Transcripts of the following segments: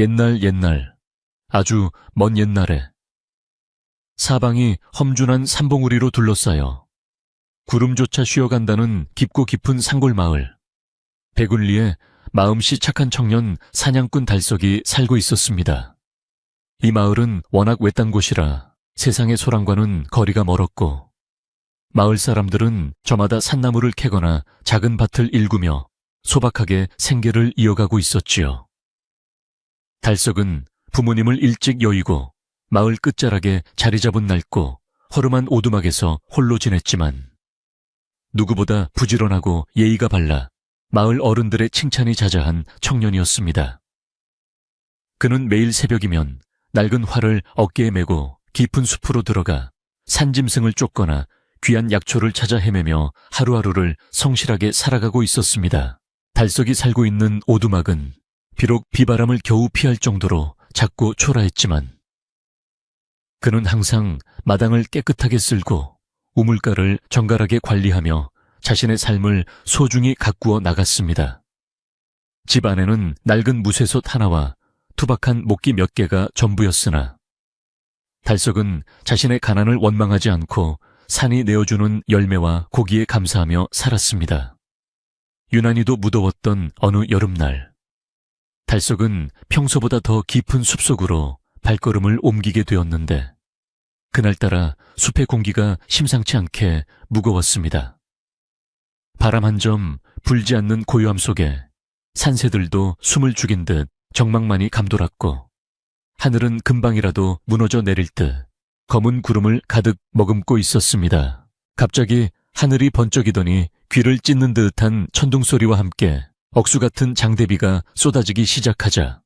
옛날, 아주 먼 옛날에 사방이 험준한 산봉우리로 둘러싸여 구름조차 쉬어간다는 깊고 깊은 산골마을. 백운리에 마음씨 착한 청년 사냥꾼 달석이 살고 있었습니다. 이 마을은 워낙 외딴 곳이라 세상의 소랑과는 거리가 멀었고, 마을 사람들은 저마다 산나무를 캐거나 작은 밭을 일구며 소박하게 생계를 이어가고 있었지요. 달석은 부모님을 일찍 여의고 마을 끝자락에 자리 잡은 낡고 허름한 오두막에서 홀로 지냈지만, 누구보다 부지런하고 예의가 발라 마을 어른들의 칭찬이 자자한 청년이었습니다. 그는 매일 새벽이면 낡은 활을 어깨에 메고 깊은 숲으로 들어가 산짐승을 쫓거나 귀한 약초를 찾아 헤매며 하루하루를 성실하게 살아가고 있었습니다. 달석이 살고 있는 오두막은 비록 비바람을 겨우 피할 정도로 작고 초라했지만, 그는 항상 마당을 깨끗하게 쓸고 우물가를 정갈하게 관리하며 자신의 삶을 소중히 가꾸어 나갔습니다. 집 안에는 낡은 무쇠솥 하나와 투박한 목기 몇 개가 전부였으나, 달석은 자신의 가난을 원망하지 않고 산이 내어주는 열매와 고기에 감사하며 살았습니다. 유난히도 무더웠던 어느 여름날, 달석은 평소보다 더 깊은 숲속으로 발걸음을 옮기게 되었는데, 그날따라 숲의 공기가 심상치 않게 무거웠습니다. 바람 한 점 불지 않는 고요함 속에 산새들도 숨을 죽인 듯 정막만이 감돌았고, 하늘은 금방이라도 무너져 내릴 듯 검은 구름을 가득 머금고 있었습니다. 갑자기 하늘이 번쩍이더니 귀를 찢는 듯한 천둥소리와 함께 억수 같은 장대비가 쏟아지기 시작하자,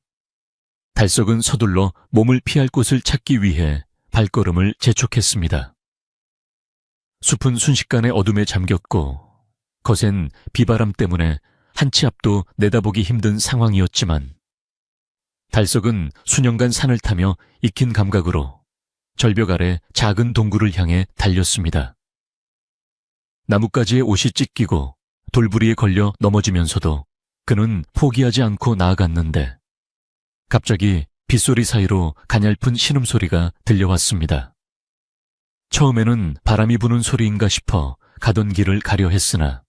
달석은 서둘러 몸을 피할 곳을 찾기 위해 발걸음을 재촉했습니다. 숲은 순식간에 어둠에 잠겼고, 거센 비바람 때문에 한 치 앞도 내다보기 힘든 상황이었지만, 달석은 수년간 산을 타며 익힌 감각으로 절벽 아래 작은 동굴을 향해 달렸습니다. 나뭇가지에 옷이 찢기고 돌부리에 걸려 넘어지면서도 그는 포기하지 않고 나아갔는데, 갑자기 빗소리 사이로 가냘픈 신음소리가 들려왔습니다. 처음에는 바람이 부는 소리인가 싶어 가던 길을 가려 했으나,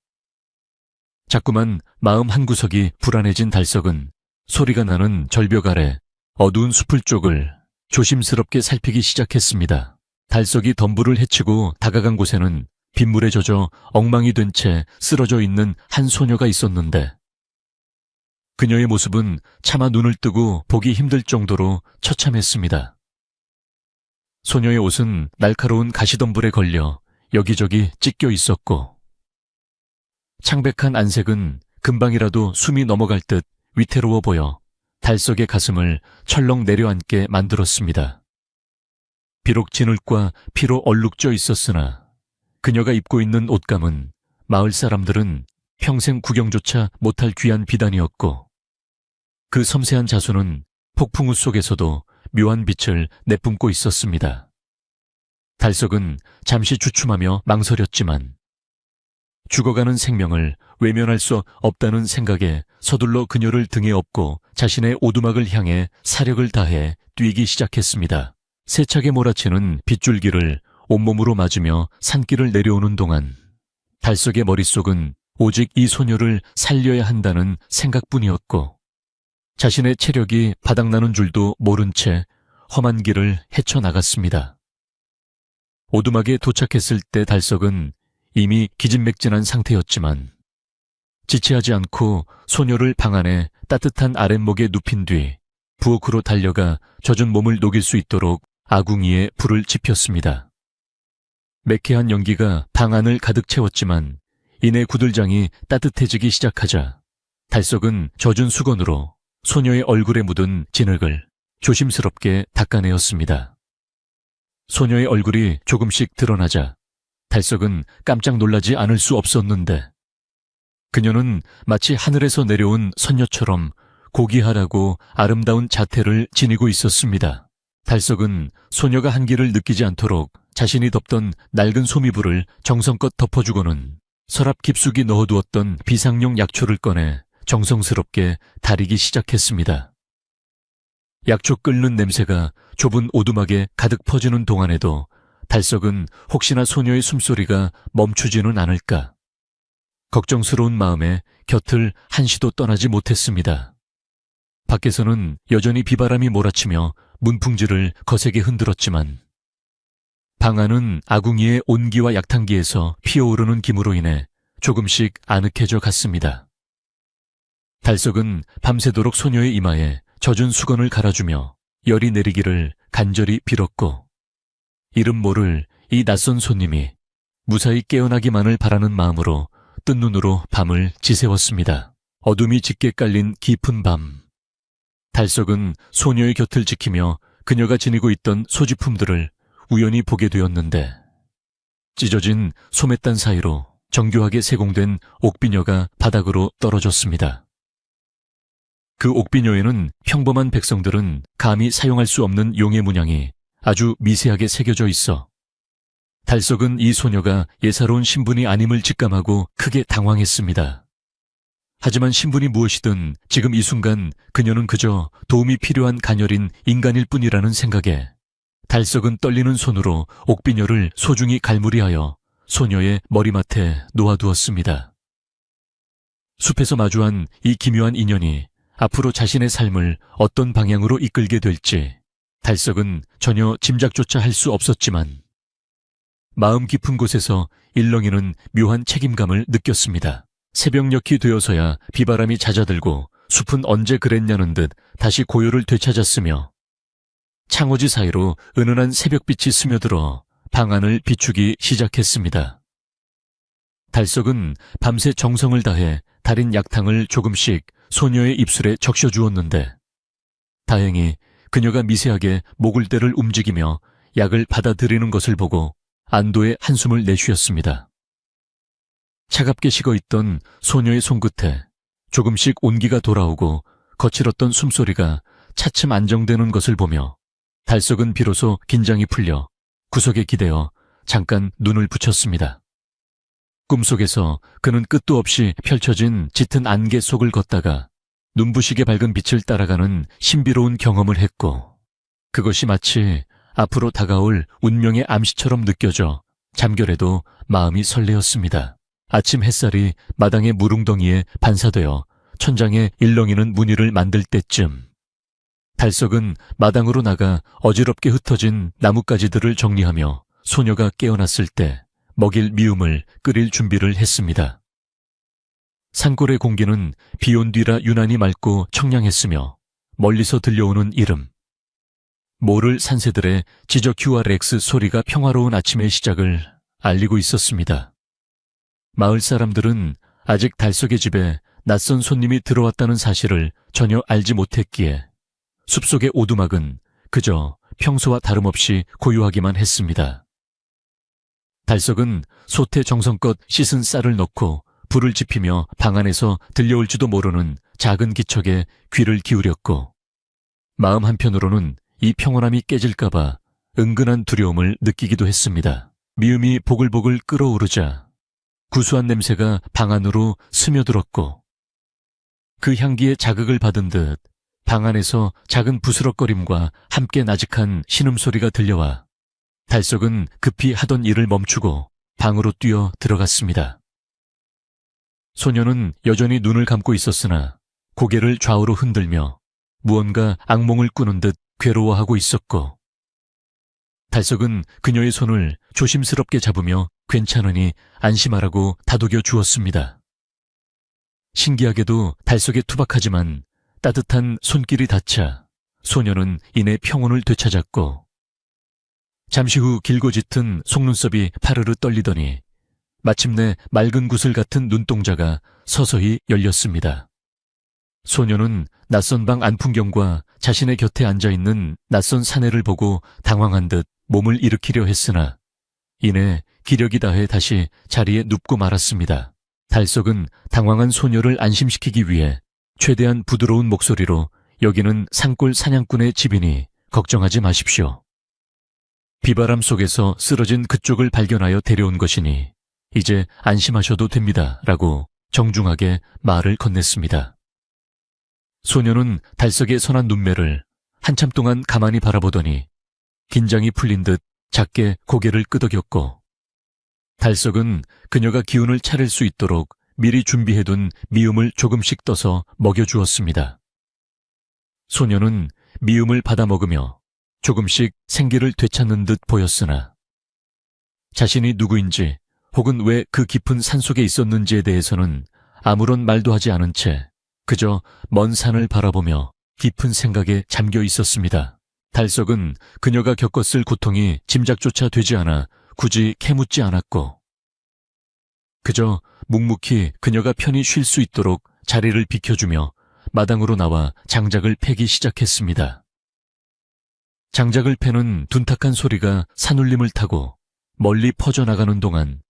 자꾸만 마음 한구석이 불안해진 달석은 소리가 나는 절벽 아래 어두운 숲을 쪽을 조심스럽게 살피기 시작했습니다. 달석이 덤불을 헤치고 다가간 곳에는 빗물에 젖어 엉망이 된 채 쓰러져 있는 한 소녀가 있었는데, 그녀의 모습은 차마 눈을 뜨고 보기 힘들 정도로 처참했습니다. 소녀의 옷은 날카로운 가시덤불에 걸려 여기저기 찢겨 있었고, 창백한 안색은 금방이라도 숨이 넘어갈 듯 위태로워 보여 달석의 가슴을 철렁 내려앉게 만들었습니다. 비록 진흙과 피로 얼룩져 있었으나 그녀가 입고 있는 옷감은 마을 사람들은 평생 구경조차 못할 귀한 비단이었고, 그 섬세한 자수는 폭풍우 속에서도 묘한 빛을 내뿜고 있었습니다. 달석은 잠시 주춤하며 망설였지만, 죽어가는 생명을 외면할 수 없다는 생각에 서둘러 그녀를 등에 업고 자신의 오두막을 향해 사력을 다해 뛰기 시작했습니다. 세차게 몰아치는 빗줄기를 온몸으로 맞으며 산길을 내려오는 동안 달석의 머릿속은 오직 이 소녀를 살려야 한다는 생각뿐이었고, 자신의 체력이 바닥나는 줄도 모른 채 험한 길을 헤쳐나갔습니다. 오두막에 도착했을 때 달석은 이미 기진맥진한 상태였지만, 지체하지 않고 소녀를 방 안에 따뜻한 아랫목에 눕힌 뒤 부엌으로 달려가 젖은 몸을 녹일 수 있도록 아궁이에 불을 지폈습니다. 매캐한 연기가 방 안을 가득 채웠지만, 이내 구들장이 따뜻해지기 시작하자 달석은 젖은 수건으로 소녀의 얼굴에 묻은 진흙을 조심스럽게 닦아내었습니다. 소녀의 얼굴이 조금씩 드러나자 달석은 깜짝 놀라지 않을 수 없었는데, 그녀는 마치 하늘에서 내려온 선녀처럼 고귀하다고 아름다운 자태를 지니고 있었습니다. 달석은 소녀가 한기를 느끼지 않도록 자신이 덮던 낡은 소미불을 정성껏 덮어주고는 서랍 깊숙이 넣어두었던 비상용 약초를 꺼내 정성스럽게 다리기 시작했습니다. 약초 끓는 냄새가 좁은 오두막에 가득 퍼지는 동안에도 달석은 혹시나 소녀의 숨소리가 멈추지는 않을까. 걱정스러운 마음에 곁을 한시도 떠나지 못했습니다. 밖에서는 여전히 비바람이 몰아치며 문풍지를 거세게 흔들었지만 방 안은 아궁이의 온기와 약탕기에서 피어오르는 김으로 인해 조금씩 아늑해져 갔습니다. 달석은 밤새도록 소녀의 이마에 젖은 수건을 갈아주며 열이 내리기를 간절히 빌었고 이름 모를 이 낯선 손님이 무사히 깨어나기만을 바라는 마음으로 뜬 눈으로 밤을 지새웠습니다. 어둠이 짙게 깔린 깊은 밤. 달석은 소녀의 곁을 지키며 그녀가 지니고 있던 소지품들을 우연히 보게 되었는데 찢어진 소매단 사이로 정교하게 세공된 옥비녀가 바닥으로 떨어졌습니다. 그 옥비녀에는 평범한 백성들은 감히 사용할 수 없는 용의 문양이 아주 미세하게 새겨져 있어 달석은 이 소녀가 예사로운 신분이 아님을 직감하고 크게 당황했습니다. 하지만 신분이 무엇이든 지금 이 순간 그녀는 그저 도움이 필요한 가녀린 인간일 뿐이라는 생각에 달석은 떨리는 손으로 옥비녀를 소중히 갈무리하여 소녀의 머리맡에 놓아두었습니다. 숲에서 마주한 이 기묘한 인연이 앞으로 자신의 삶을 어떤 방향으로 이끌게 될지 달석은 전혀 짐작조차 할 수 없었지만 마음 깊은 곳에서 일렁이는 묘한 책임감을 느꼈습니다. 새벽녘이 되어서야 비바람이 잦아들고 숲은 언제 그랬냐는 듯 다시 고요를 되찾았으며 창호지 사이로 은은한 새벽빛이 스며들어 방 안을 비추기 시작했습니다. 달석은 밤새 정성을 다해 달인 약탕을 조금씩 소녀의 입술에 적셔주었는데 다행히 그녀가 미세하게 목을대를 움직이며 약을 받아들이는 것을 보고 안도의 한숨을 내쉬었습니다. 차갑게 식어있던 소녀의 손끝에 조금씩 온기가 돌아오고 거칠었던 숨소리가 차츰 안정되는 것을 보며 달석은 비로소 긴장이 풀려 구석에 기대어 잠깐 눈을 붙였습니다. 꿈속에서 그는 끝도 없이 펼쳐진 짙은 안개 속을 걷다가 눈부시게 밝은 빛을 따라가는 신비로운 경험을 했고 그것이 마치 앞으로 다가올 운명의 암시처럼 느껴져 잠결에도 마음이 설레었습니다. 아침 햇살이 마당의 무릉덩이에 반사되어 천장에 일렁이는 무늬를 만들 때쯤 달석은 마당으로 나가 어지럽게 흩어진 나뭇가지들을 정리하며 소녀가 깨어났을 때 먹일 미움을 끓일 준비를 했습니다. 산골의 공기는 비온 뒤라 유난히 맑고 청량했으며 멀리서 들려오는 이름 모를 산새들의 지저큐와 렉스 소리가 평화로운 아침의 시작을 알리고 있었습니다. 마을 사람들은 아직 달석의 집에 낯선 손님이 들어왔다는 사실을 전혀 알지 못했기에 숲속의 오두막은 그저 평소와 다름없이 고요하기만 했습니다. 달석은 솥에 정성껏 씻은 쌀을 넣고 불을 지피며 방 안에서 들려올지도 모르는 작은 기척에 귀를 기울였고 마음 한편으로는 이 평온함이 깨질까봐 은근한 두려움을 느끼기도 했습니다. 미움이 보글보글 끓어오르자 구수한 냄새가 방 안으로 스며들었고 그 향기에 자극을 받은 듯 방 안에서 작은 부스럭거림과 함께 나직한 신음소리가 들려와 달석은 급히 하던 일을 멈추고 방으로 뛰어 들어갔습니다. 소녀는 여전히 눈을 감고 있었으나 고개를 좌우로 흔들며 무언가 악몽을 꾸는 듯 괴로워하고 있었고 달석은 그녀의 손을 조심스럽게 잡으며 괜찮으니 안심하라고 다독여 주었습니다. 신기하게도 달석에 투박하지만 따뜻한 손길이 닿자 소녀는 이내 평온을 되찾았고 잠시 후 길고 짙은 속눈썹이 파르르 떨리더니 마침내 맑은 구슬 같은 눈동자가 서서히 열렸습니다. 소녀는 낯선 방 안풍경과 자신의 곁에 앉아있는 낯선 사내를 보고 당황한 듯 몸을 일으키려 했으나 이내 기력이 다해 다시 자리에 눕고 말았습니다. 달석은 당황한 소녀를 안심시키기 위해 최대한 부드러운 목소리로 여기는 산골 사냥꾼의 집이니 걱정하지 마십시오. 비바람 속에서 쓰러진 그쪽을 발견하여 데려온 것이니 이제 안심하셔도 됩니다. 라고 정중하게 말을 건넸습니다. 소녀는 달석의 선한 눈매를 한참 동안 가만히 바라보더니 긴장이 풀린 듯 작게 고개를 끄덕였고, 달석은 그녀가 기운을 차릴 수 있도록 미리 준비해둔 미음을 조금씩 떠서 먹여주었습니다. 소녀는 미음을 받아먹으며 조금씩 생기를 되찾는 듯 보였으나 자신이 누구인지 혹은 왜 그 깊은 산속에 있었는지에 대해서는 아무런 말도 하지 않은 채 그저 먼 산을 바라보며 깊은 생각에 잠겨 있었습니다. 달석은 그녀가 겪었을 고통이 짐작조차 되지 않아 굳이 캐묻지 않았고, 그저 묵묵히 그녀가 편히 쉴 수 있도록 자리를 비켜주며 마당으로 나와 장작을 패기 시작했습니다. 장작을 패는 둔탁한 소리가 산울림을 타고 멀리 퍼져나가는 동안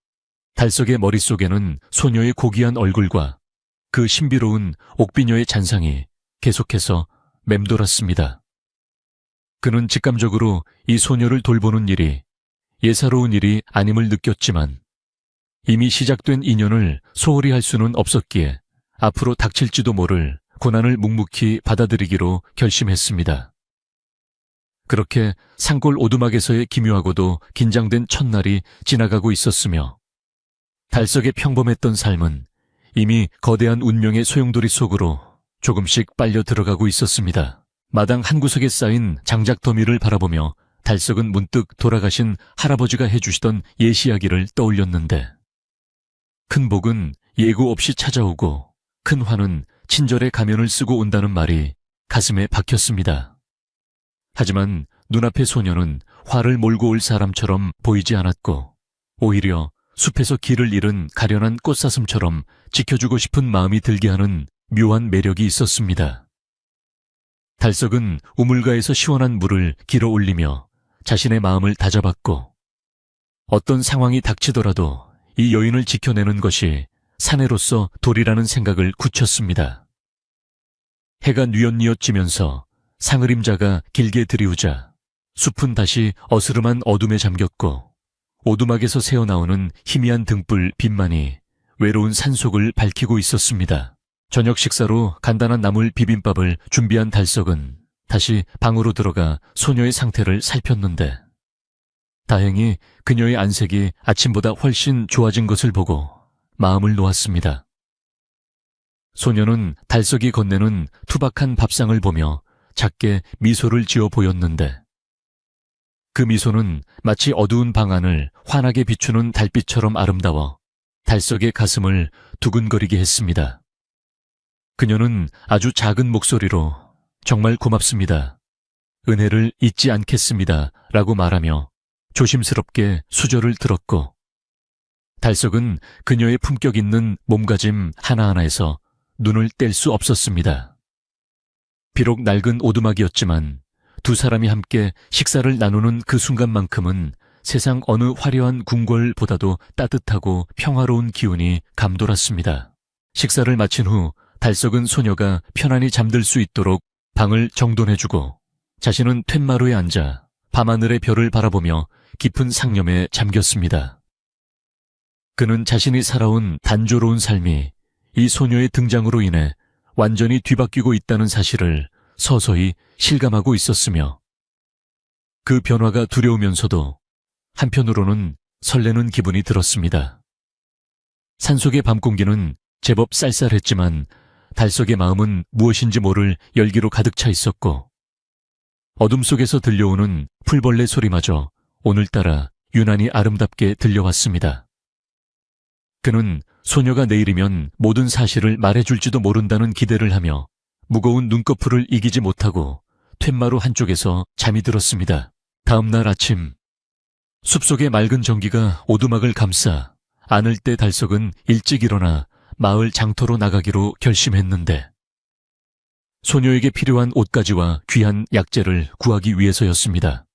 달석의 머릿속에는 소녀의 고귀한 얼굴과 그 신비로운 옥비녀의 잔상이 계속해서 맴돌았습니다. 그는 직감적으로 이 소녀를 돌보는 일이 예사로운 일이 아님을 느꼈지만 이미 시작된 인연을 소홀히 할 수는 없었기에 앞으로 닥칠지도 모를 고난을 묵묵히 받아들이기로 결심했습니다. 그렇게 산골 오두막에서의 기묘하고도 긴장된 첫날이 지나가고 있었으며, 달석의 평범했던 삶은 이미 거대한 운명의 소용돌이 속으로 조금씩 빨려 들어가고 있었습니다. 마당 한 구석에 쌓인 장작 더미를 바라보며 달석은 문득 돌아가신 할아버지가 해주시던 예시이야기를 떠올렸는데, 큰 복은 예고 없이 찾아오고 큰 화는 친절의 가면을 쓰고 온다는 말이 가슴에 박혔습니다. 하지만 눈앞의 소녀는 화를 몰고 올 사람처럼 보이지 않았고, 오히려 숲에서 길을 잃은 가련한 꽃사슴처럼 지켜주고 싶은 마음이 들게 하는 묘한 매력이 있었습니다. 달석은 우물가에서 시원한 물을 길어 올리며 자신의 마음을 다잡았고, 어떤 상황이 닥치더라도 이 여인을 지켜내는 것이 사내로서 도리라는 생각을 굳혔습니다. 해가 뉘엿뉘엿 지면서 상의림자가 길게 들이우자 숲은 다시 어스름한 어둠에 잠겼고, 오두막에서 새어나오는 희미한 등불 빛만이 외로운 산속을 밝히고 있었습니다. 저녁 식사로 간단한 나물 비빔밥을 준비한 달석은 다시 방으로 들어가 소녀의 상태를 살폈는데, 다행히 그녀의 안색이 아침보다 훨씬 좋아진 것을 보고 마음을 놓았습니다. 소녀는 달석이 건네는 투박한 밥상을 보며 작게 미소를 지어 보였는데, 그 미소는 마치 어두운 방 안을 환하게 비추는 달빛처럼 아름다워 달석의 가슴을 두근거리게 했습니다. 그녀는 아주 작은 목소리로 "정말 고맙습니다. 은혜를 잊지 않겠습니다. 라고 말하며 조심스럽게 수저를 들었고, 달석은 그녀의 품격 있는 몸가짐 하나하나에서 눈을 뗄 수 없었습니다. 비록 낡은 오두막이었지만 두 사람이 함께 식사를 나누는 그 순간만큼은 세상 어느 화려한 궁궐보다도 따뜻하고 평화로운 기운이 감돌았습니다. 식사를 마친 후 달석은 소녀가 편안히 잠들 수 있도록 방을 정돈해주고 자신은 툇마루에 앉아 밤하늘의 별을 바라보며 깊은 상념에 잠겼습니다. 그는 자신이 살아온 단조로운 삶이 이 소녀의 등장으로 인해 완전히 뒤바뀌고 있다는 사실을 서서히 실감하고 있었으며, 그 변화가 두려우면서도 한편으로는 설레는 기분이 들었습니다. 산속의 밤 공기는 제법 쌀쌀했지만 달석의 마음은 무엇인지 모를 열기로 가득 차 있었고, 어둠 속에서 들려오는 풀벌레 소리마저 오늘따라 유난히 아름답게 들려왔습니다. 그는 소녀가 내일이면 모든 사실을 말해줄지도 모른다는 기대를 하며 무거운 눈꺼풀을 이기지 못하고 툇마루 한쪽에서 잠이 들었습니다. 다음 날 아침, 숲속의 맑은 전기가 오두막을 감싸 안을 때 달석은 일찍 일어나 마을 장터로 나가기로 결심했는데, 소녀에게 필요한 옷가지와 귀한 약재를 구하기 위해서였습니다.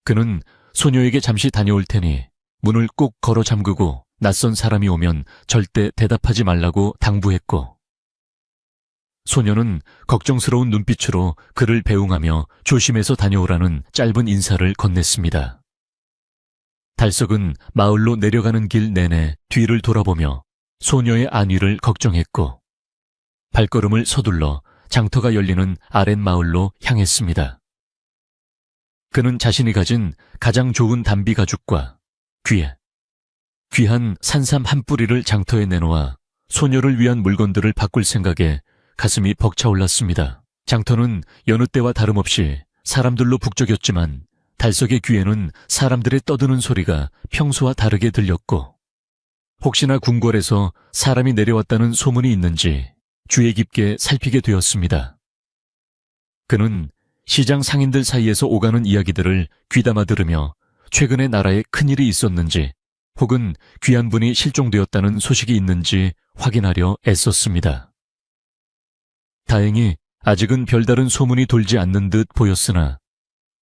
그는 소녀에게 잠시 다녀올 테니 문을 꼭 걸어 잠그고 낯선 사람이 오면 절대 대답하지 말라고 당부했고, 소녀는 걱정스러운 눈빛으로 그를 배웅하며 조심해서 다녀오라는 짧은 인사를 건넸습니다. 달석은 마을로 내려가는 길 내내 뒤를 돌아보며 소녀의 안위를 걱정했고, 발걸음을 서둘러 장터가 열리는 아랫마을로 향했습니다. 그는 자신이 가진 가장 좋은 담비 가죽과 귀한 산삼 한 뿌리를 장터에 내놓아 소녀를 위한 물건들을 바꿀 생각에 가슴이 벅차올랐습니다. 장터는 여느 때와 다름없이 사람들로 북적였지만 달석의 귀에는 사람들의 떠드는 소리가 평소와 다르게 들렸고, 혹시나 궁궐에서 사람이 내려왔다는 소문이 있는지 주의 깊게 살피게 되었습니다. 그는 시장 상인들 사이에서 오가는 이야기들을 귀담아 들으며 최근에 나라에 큰일이 있었는지 혹은 귀한 분이 실종되었다는 소식이 있는지 확인하려 애썼습니다. 다행히 아직은 별다른 소문이 돌지 않는 듯 보였으나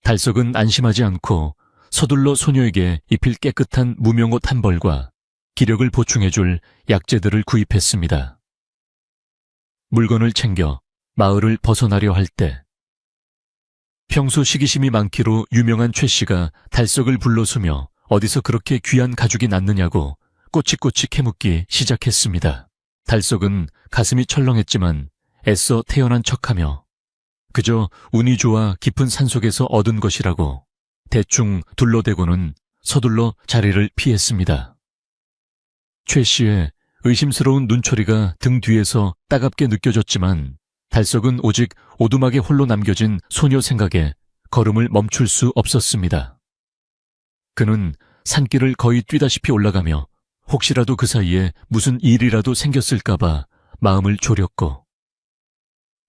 달석은 안심하지 않고 서둘러 소녀에게 입힐 깨끗한 무명옷 한 벌과 기력을 보충해줄 약재들을 구입했습니다. 물건을 챙겨 마을을 벗어나려 할 때 평소 시기심이 많기로 유명한 최 씨가 달석을 불러서며 어디서 그렇게 귀한 가죽이 났느냐고 꼬치꼬치 캐묻기 시작했습니다. 달석은 가슴이 철렁했지만 애써 태어난 척하며 그저 운이 좋아 깊은 산속에서 얻은 것이라고 대충 둘러대고는 서둘러 자리를 피했습니다. 최 씨의 의심스러운 눈초리가 등 뒤에서 따갑게 느껴졌지만 달석은 오직 오두막에 홀로 남겨진 소녀 생각에 걸음을 멈출 수 없었습니다. 그는 산길을 거의 뛰다시피 올라가며 혹시라도 그 사이에 무슨 일이라도 생겼을까봐 마음을 졸였고,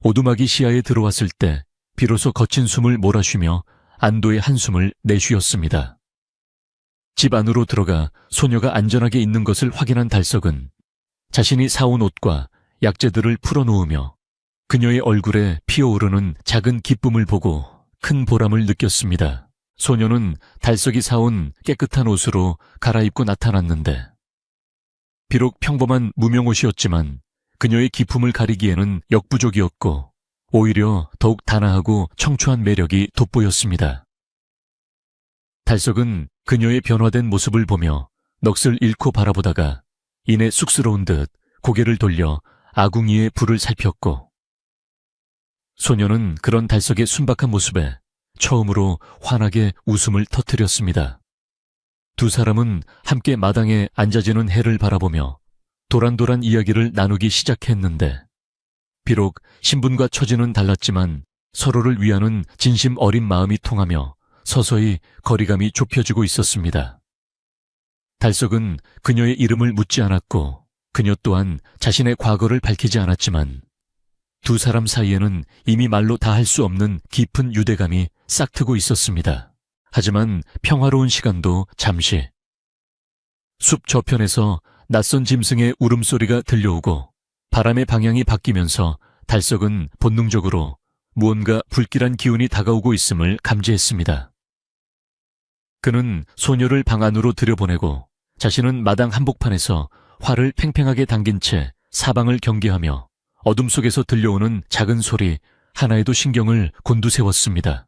오두막이 시야에 들어왔을 때 비로소 거친 숨을 몰아쉬며 안도의 한숨을 내쉬었습니다. 집 안으로 들어가 소녀가 안전하게 있는 것을 확인한 달석은 자신이 사온 옷과 약재들을 풀어놓으며 그녀의 얼굴에 피어오르는 작은 기쁨을 보고 큰 보람을 느꼈습니다. 소녀는 달석이 사온 깨끗한 옷으로 갈아입고 나타났는데 비록 평범한 무명옷이었지만 그녀의 기품을 가리기에는 역부족이었고 오히려 더욱 단아하고 청초한 매력이 돋보였습니다. 달석은 그녀의 변화된 모습을 보며 넋을 잃고 바라보다가 이내 쑥스러운 듯 고개를 돌려 아궁이의 불을 살폈고, 소녀는 그런 달석의 순박한 모습에 처음으로 환하게 웃음을 터뜨렸습니다. 두 사람은 함께 마당에 앉아지는 해를 바라보며 도란도란 이야기를 나누기 시작했는데 비록 신분과 처지는 달랐지만 서로를 위하는 진심 어린 마음이 통하며 서서히 거리감이 좁혀지고 있었습니다. 달석은 그녀의 이름을 묻지 않았고 그녀 또한 자신의 과거를 밝히지 않았지만 두 사람 사이에는 이미 말로 다 할 수 없는 깊은 유대감이 싹트고 있었습니다. 하지만 평화로운 시간도 잠시. 숲 저편에서 낯선 짐승의 울음소리가 들려오고 바람의 방향이 바뀌면서 달석은 본능적으로 무언가 불길한 기운이 다가오고 있음을 감지했습니다. 그는 소녀를 방 안으로 들여보내고 자신은 마당 한복판에서 활을 팽팽하게 당긴 채 사방을 경계하며 어둠 속에서 들려오는 작은 소리 하나에도 신경을 곤두세웠습니다.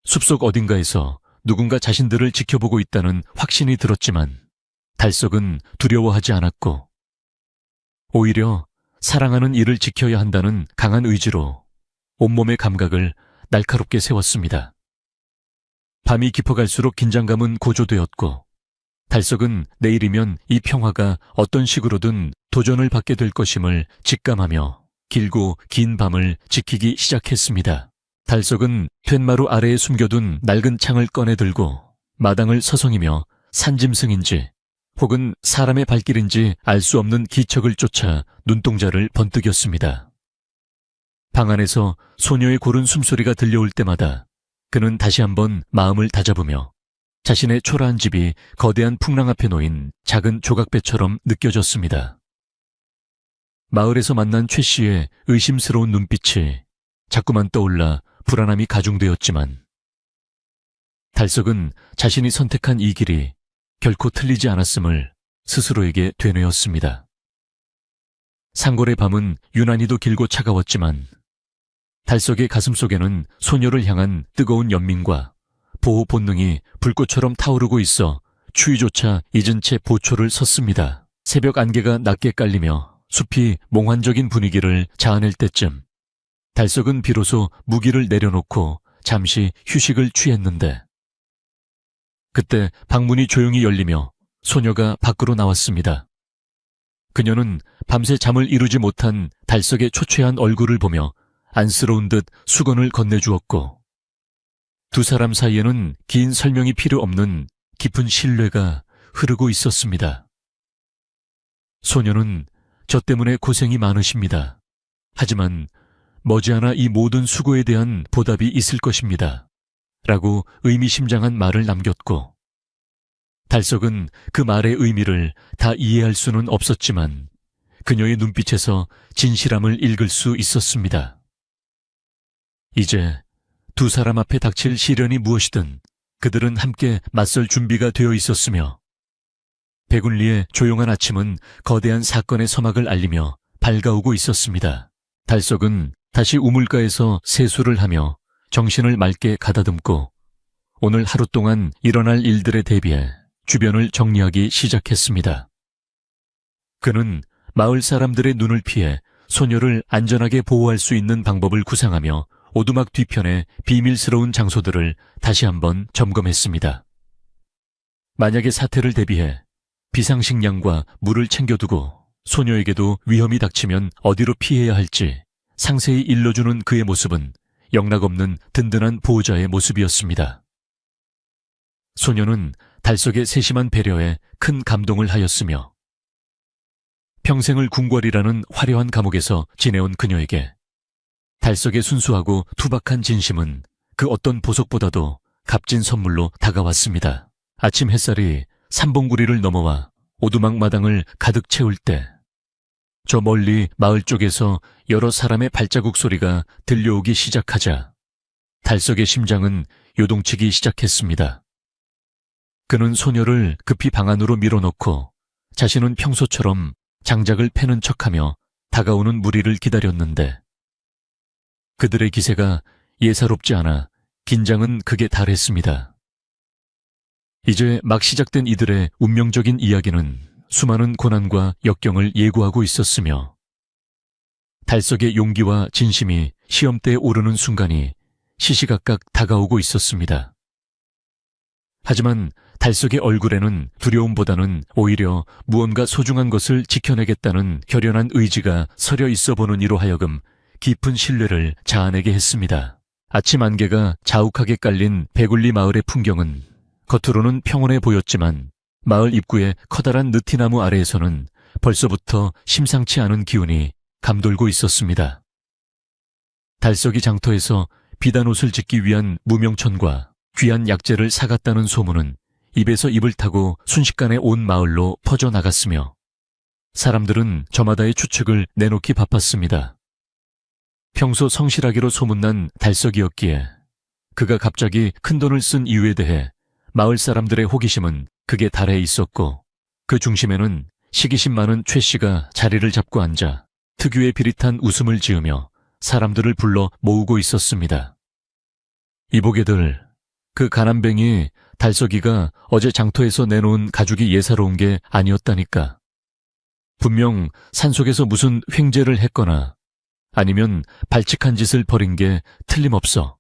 숲속 어딘가에서 누군가 자신들을 지켜보고 있다는 확신이 들었지만 달석은 두려워하지 않았고 오히려 사랑하는 이를 지켜야 한다는 강한 의지로 온몸의 감각을 날카롭게 세웠습니다. 밤이 깊어갈수록 긴장감은 고조되었고 달석은 내일이면 이 평화가 어떤 식으로든 도전을 받게 될 것임을 직감하며 길고 긴 밤을 지키기 시작했습니다. 달석은 툇마루 아래에 숨겨둔 낡은 창을 꺼내 들고 마당을 서성이며 산짐승인지 혹은 사람의 발길인지 알 수 없는 기척을 쫓아 눈동자를 번뜩였습니다. 방 안에서 소녀의 고른 숨소리가 들려올 때마다 그는 다시 한번 마음을 다잡으며 자신의 초라한 집이 거대한 풍랑 앞에 놓인 작은 조각배처럼 느껴졌습니다. 마을에서 만난 최 씨의 의심스러운 눈빛이 자꾸만 떠올라 불안함이 가중되었지만 달석은 자신이 선택한 이 길이 결코 틀리지 않았음을 스스로에게 되뇌었습니다. 상골의 밤은 유난히도 길고 차가웠지만 달석의 가슴속에는 소녀를 향한 뜨거운 연민과 보호 본능이 불꽃처럼 타오르고 있어 추위조차 잊은 채 보초를 섰습니다. 새벽 안개가 낮게 깔리며 숲이 몽환적인 분위기를 자아낼 때쯤 달석은 비로소 무기를 내려놓고 잠시 휴식을 취했는데 그때 방문이 조용히 열리며 소녀가 밖으로 나왔습니다. 그녀는 밤새 잠을 이루지 못한 달석의 초췌한 얼굴을 보며 안쓰러운 듯 수건을 건네주었고 두 사람 사이에는 긴 설명이 필요 없는 깊은 신뢰가 흐르고 있었습니다. 소녀는 저 때문에 고생이 많으십니다. 하지만 머지않아 이 모든 수고에 대한 보답이 있을 것입니다. 라고 의미심장한 말을 남겼고 달석은 그 말의 의미를 다 이해할 수는 없었지만 그녀의 눈빛에서 진실함을 읽을 수 있었습니다. 이제 두 사람 앞에 닥칠 시련이 무엇이든 그들은 함께 맞설 준비가 되어 있었으며 백운리의 조용한 아침은 거대한 사건의 서막을 알리며 밝아오고 있었습니다. 달석은 다시 우물가에서 세수를 하며 정신을 맑게 가다듬고 오늘 하루 동안 일어날 일들에 대비해 주변을 정리하기 시작했습니다. 그는 마을 사람들의 눈을 피해 소녀를 안전하게 보호할 수 있는 방법을 구상하며 오두막 뒤편의 비밀스러운 장소들을 다시 한번 점검했습니다. 만약의 사태를 대비해 비상식량과 물을 챙겨두고 소녀에게도 위험이 닥치면 어디로 피해야 할지 상세히 일러주는 그의 모습은 영락없는 든든한 보호자의 모습이었습니다. 소녀는 달석의 세심한 배려에 큰 감동을 하였으며 평생을 궁궐이라는 화려한 감옥에서 지내온 그녀에게 달석의 순수하고 투박한 진심은 그 어떤 보석보다도 값진 선물로 다가왔습니다. 아침 햇살이 삼봉구리를 넘어와 오두막 마당을 가득 채울 때 저 멀리 마을 쪽에서 여러 사람의 발자국 소리가 들려오기 시작하자 달석의 심장은 요동치기 시작했습니다. 그는 소녀를 급히 방 안으로 밀어넣고 자신은 평소처럼 장작을 패는 척하며 다가오는 무리를 기다렸는데 그들의 기세가 예사롭지 않아 긴장은 극에 달했습니다. 이제 막 시작된 이들의 운명적인 이야기는 수많은 고난과 역경을 예고하고 있었으며 달석의 용기와 진심이 시험대에 오르는 순간이 시시각각 다가오고 있었습니다. 하지만 달석의 얼굴에는 두려움보다는 오히려 무언가 소중한 것을 지켜내겠다는 결연한 의지가 서려 있어 보는 이로 하여금 깊은 신뢰를 자아내게 했습니다. 아침 안개가 자욱하게 깔린 백울리 마을의 풍경은 겉으로는 평온해 보였지만 마을 입구의 커다란 느티나무 아래에서는 벌써부터 심상치 않은 기운이 감돌고 있었습니다. 달석이 장터에서 비단옷을 짓기 위한 무명천과 귀한 약재를 사갔다는 소문은 입에서 입을 타고 순식간에 온 마을로 퍼져나갔으며 사람들은 저마다의 추측을 내놓기 바빴습니다. 평소 성실하기로 소문난 달석이었기에 그가 갑자기 큰돈을 쓴 이유에 대해 마을 사람들의 호기심은 극에 달해 있었고 그 중심에는 시기심 많은 최 씨가 자리를 잡고 앉아 특유의 비릿한 웃음을 지으며 사람들을 불러 모으고 있었습니다. 이보게들, 그 가난뱅이 달석이가 어제 장터에서 내놓은 가죽이 예사로운 게 아니었다니까. 분명 산속에서 무슨 횡재를 했거나 아니면 발칙한 짓을 벌인 게 틀림없어.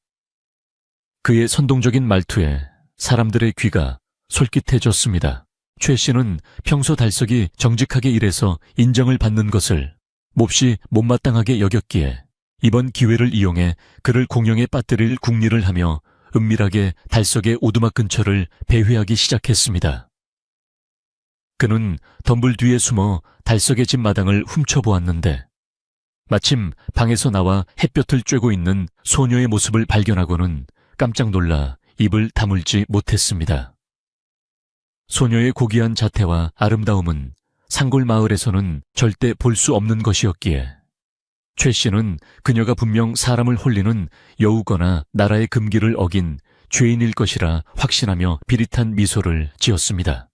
그의 선동적인 말투에 사람들의 귀가 솔깃해졌습니다. 최 씨는 평소 달석이 정직하게 일해서 인정을 받는 것을 몹시 못마땅하게 여겼기에 이번 기회를 이용해 그를 공영에 빠뜨릴 궁리를 하며 은밀하게 달석의 오두막 근처를 배회하기 시작했습니다. 그는 덤불 뒤에 숨어 달석의 집 마당을 훔쳐보았는데 마침 방에서 나와 햇볕을 쬐고 있는 소녀의 모습을 발견하고는 깜짝 놀라 입을 다물지 못했습니다. 소녀의 고귀한 자태와 아름다움은 상골 마을에서는 절대 볼 수 없는 것이었기에 최 씨는 그녀가 분명 사람을 홀리는 여우거나 나라의 금기를 어긴 죄인일 것이라 확신하며 비릿한 미소를 지었습니다.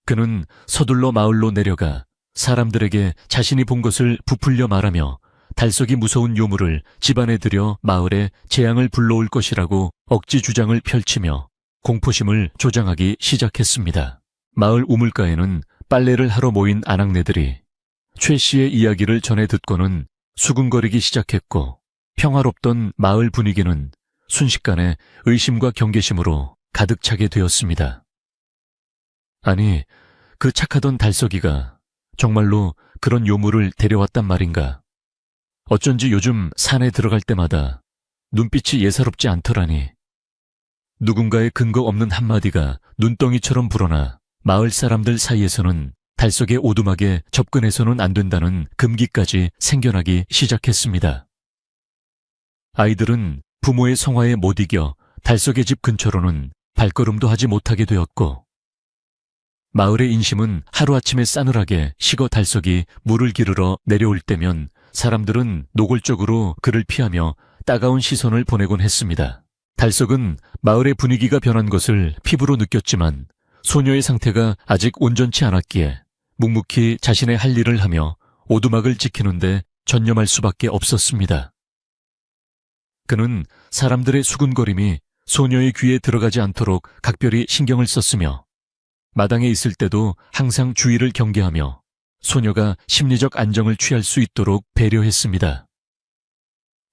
그는 서둘러 마을로 내려가 사람들에게 자신이 본 것을 부풀려 말하며 달석이 무서운 요물을 집안에 들여 마을에 재앙을 불러올 것이라고 억지 주장을 펼치며 공포심을 조장하기 시작했습니다. 마을 우물가에는 빨래를 하러 모인 아낙네들이 최 씨의 이야기를 전해 듣고는 수군거리기 시작했고 평화롭던 마을 분위기는 순식간에 의심과 경계심으로 가득 차게 되었습니다. 아니, 그 착하던 달서기가 정말로 그런 요물을 데려왔단 말인가? 어쩐지 요즘 산에 들어갈 때마다 눈빛이 예사롭지 않더라니. 누군가의 근거 없는 한마디가 눈덩이처럼 불어나 마을 사람들 사이에서는 달석의 오두막에 접근해서는 안 된다는 금기까지 생겨나기 시작했습니다. 아이들은 부모의 성화에 못 이겨 달석의 집 근처로는 발걸음도 하지 못하게 되었고, 마을의 인심은 하루아침에 싸늘하게 식어 달석이 물을 기르러 내려올 때면 사람들은 노골적으로 그를 피하며 따가운 시선을 보내곤 했습니다. 달석은 마을의 분위기가 변한 것을 피부로 느꼈지만 소녀의 상태가 아직 온전치 않았기에 묵묵히 자신의 할 일을 하며 오두막을 지키는데 전념할 수밖에 없었습니다. 그는 사람들의 수군거림이 소녀의 귀에 들어가지 않도록 각별히 신경을 썼으며 마당에 있을 때도 항상 주의를 경계하며 소녀가 심리적 안정을 취할 수 있도록 배려했습니다.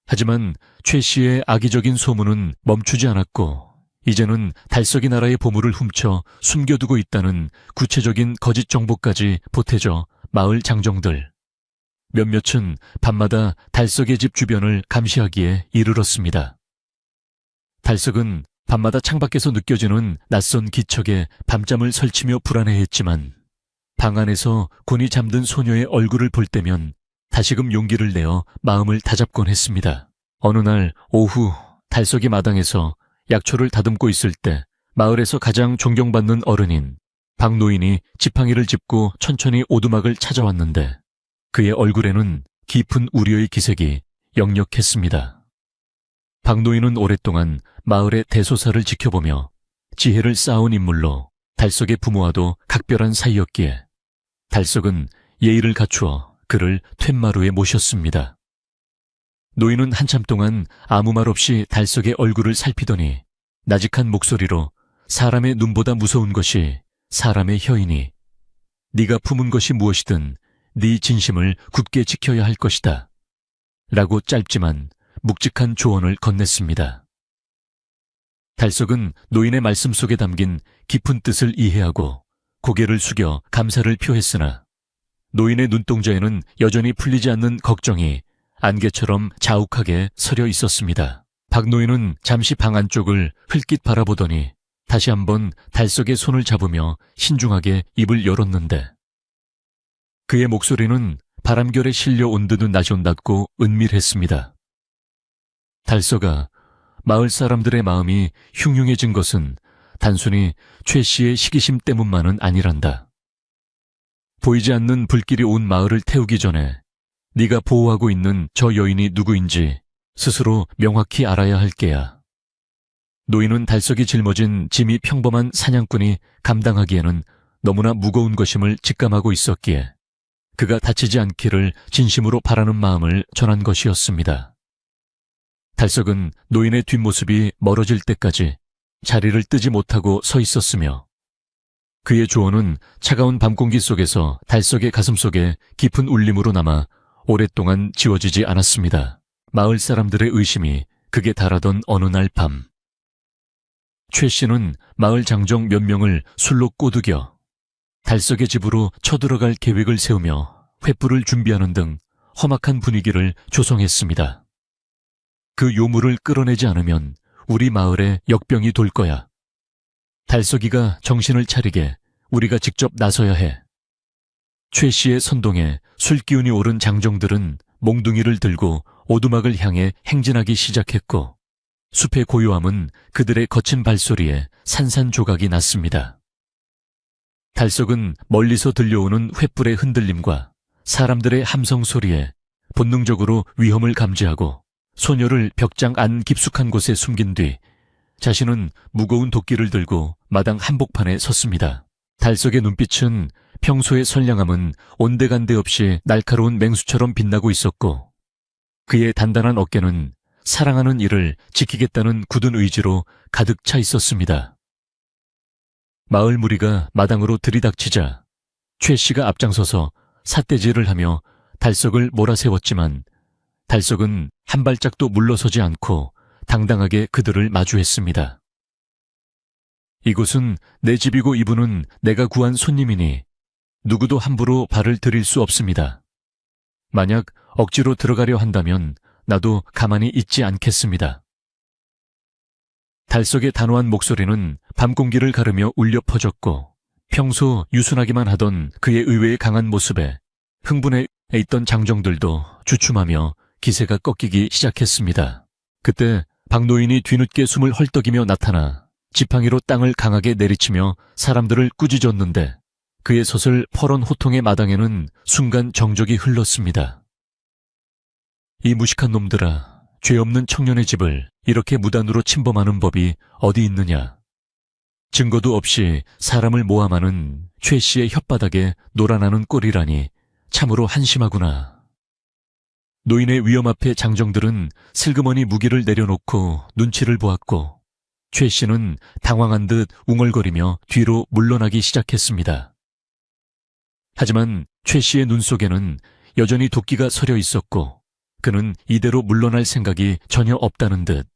하지만 최 씨의 악의적인 소문은 멈추지 않았고 이제는 달석이 나라의 보물을 훔쳐 숨겨두고 있다는 구체적인 거짓 정보까지 보태져 마을 장정들 몇몇은 밤마다 달석의 집 주변을 감시하기에 이르렀습니다. 달석은 밤마다 창밖에서 느껴지는 낯선 기척에 밤잠을 설치며 불안해했지만 방 안에서 곤히 잠든 소녀의 얼굴을 볼 때면 다시금 용기를 내어 마음을 다잡곤 했습니다. 어느 날 오후 달석이 마당에서 약초를 다듬고 있을 때 마을에서 가장 존경받는 어른인 박노인이 지팡이를 짚고 천천히 오두막을 찾아왔는데 그의 얼굴에는 깊은 우려의 기색이 역력했습니다. 박노인은 오랫동안 마을의 대소사를 지켜보며 지혜를 쌓아온 인물로 달석의 부모와도 각별한 사이였기에 달석은 예의를 갖추어 그를 툇마루에 모셨습니다. 노인은 한참 동안 아무 말 없이 달석의 얼굴을 살피더니 나직한 목소리로 사람의 눈보다 무서운 것이 사람의 혀이니 네가 품은 것이 무엇이든 네 진심을 굳게 지켜야 할 것이다 라고 짧지만 묵직한 조언을 건넸습니다. 달석은 노인의 말씀 속에 담긴 깊은 뜻을 이해하고 고개를 숙여 감사를 표했으나 노인의 눈동자에는 여전히 풀리지 않는 걱정이 안개처럼 자욱하게 서려 있었습니다. 박노인은 잠시 방 안쪽을 흘낏 바라보더니 다시 한번 달석의 손을 잡으며 신중하게 입을 열었는데 그의 목소리는 바람결에 실려 온 듯은 나시온답고 은밀했습니다. 달석아, 마을 사람들의 마음이 흉흉해진 것은 단순히 최 씨의 시기심 때문만은 아니란다. 보이지 않는 불길이 온 마을을 태우기 전에 네가 보호하고 있는 저 여인이 누구인지 스스로 명확히 알아야 할 게야. 노인은 달석이 짊어진 짐이 평범한 사냥꾼이 감당하기에는 너무나 무거운 것임을 직감하고 있었기에 그가 다치지 않기를 진심으로 바라는 마음을 전한 것이었습니다. 달석은 노인의 뒷모습이 멀어질 때까지 자리를 뜨지 못하고 서 있었으며 그의 조언은 차가운 밤공기 속에서 달석의 가슴속에 깊은 울림으로 남아 오랫동안 지워지지 않았습니다. 마을 사람들의 의심이 극에 달하던 어느 날 밤, 최 씨는 마을 장정 몇 명을 술로 꼬드겨 달석의 집으로 쳐들어갈 계획을 세우며 횃불을 준비하는 등 험악한 분위기를 조성했습니다. 그 요물을 끌어내지 않으면 우리 마을에 역병이 돌 거야. 달석이가 정신을 차리게 우리가 직접 나서야 해. 최 씨의 선동에 술기운이 오른 장정들은 몽둥이를 들고 오두막을 향해 행진하기 시작했고 숲의 고요함은 그들의 거친 발소리에 산산조각이 났습니다. 달석은 멀리서 들려오는 횃불의 흔들림과 사람들의 함성 소리에 본능적으로 위험을 감지하고 소녀를 벽장 안 깊숙한 곳에 숨긴 뒤 자신은 무거운 도끼를 들고 마당 한복판에 섰습니다. 달석의 눈빛은 평소의 선량함은 온데간데 없이 날카로운 맹수처럼 빛나고 있었고 그의 단단한 어깨는 사랑하는 이를 지키겠다는 굳은 의지로 가득 차 있었습니다. 마을 무리가 마당으로 들이닥치자 최 씨가 앞장서서 삿대질을 하며 달석을 몰아세웠지만 달석은 한 발짝도 물러서지 않고 당당하게 그들을 마주했습니다. 이곳은 내 집이고 이분은 내가 구한 손님이니 누구도 함부로 발을 들일 수 없습니다. 만약 억지로 들어가려 한다면 나도 가만히 있지 않겠습니다. 달석의 단호한 목소리는 밤 공기를 가르며 울려 퍼졌고 평소 유순하기만 하던 그의 의외의 강한 모습에 흥분해 있던 장정들도 주춤하며 기세가 꺾이기 시작했습니다. 그때 박노인이 뒤늦게 숨을 헐떡이며 나타나 지팡이로 땅을 강하게 내리치며 사람들을 꾸짖었는데 그의 섰을 퍼런 호통의 마당에는 순간 정적이 흘렀습니다. 이 무식한 놈들아, 죄 없는 청년의 집을 이렇게 무단으로 침범하는 법이 어디 있느냐. 증거도 없이 사람을 모함하는 최 씨의 혓바닥에 놀아나는 꼴이라니 참으로 한심하구나. 노인의 위험 앞에 장정들은 슬그머니 무기를 내려놓고 눈치를 보았고 최 씨는 당황한 듯 웅얼거리며 뒤로 물러나기 시작했습니다. 하지만 최 씨의 눈 속에는 여전히 도끼가 서려 있었고 그는 이대로 물러날 생각이 전혀 없다는 듯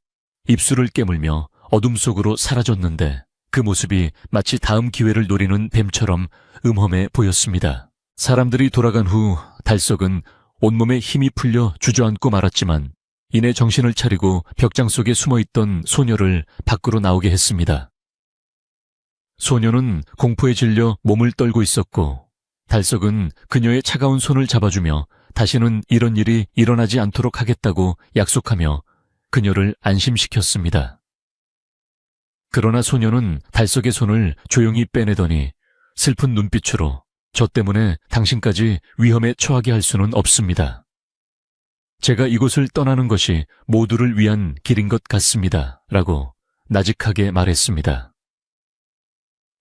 입술을 깨물며 어둠 속으로 사라졌는데 그 모습이 마치 다음 기회를 노리는 뱀처럼 음험해 보였습니다. 사람들이 돌아간 후 달석은 온몸에 힘이 풀려 주저앉고 말았지만 이내 정신을 차리고 벽장 속에 숨어있던 소녀를 밖으로 나오게 했습니다. 소녀는 공포에 질려 몸을 떨고 있었고 달석은 그녀의 차가운 손을 잡아주며 다시는 이런 일이 일어나지 않도록 하겠다고 약속하며 그녀를 안심시켰습니다. 그러나 소녀는 달석의 손을 조용히 빼내더니 슬픈 눈빛으로 저 때문에 당신까지 위험에 처하게 할 수는 없습니다. 제가 이곳을 떠나는 것이 모두를 위한 길인 것 같습니다. 라고 나직하게 말했습니다.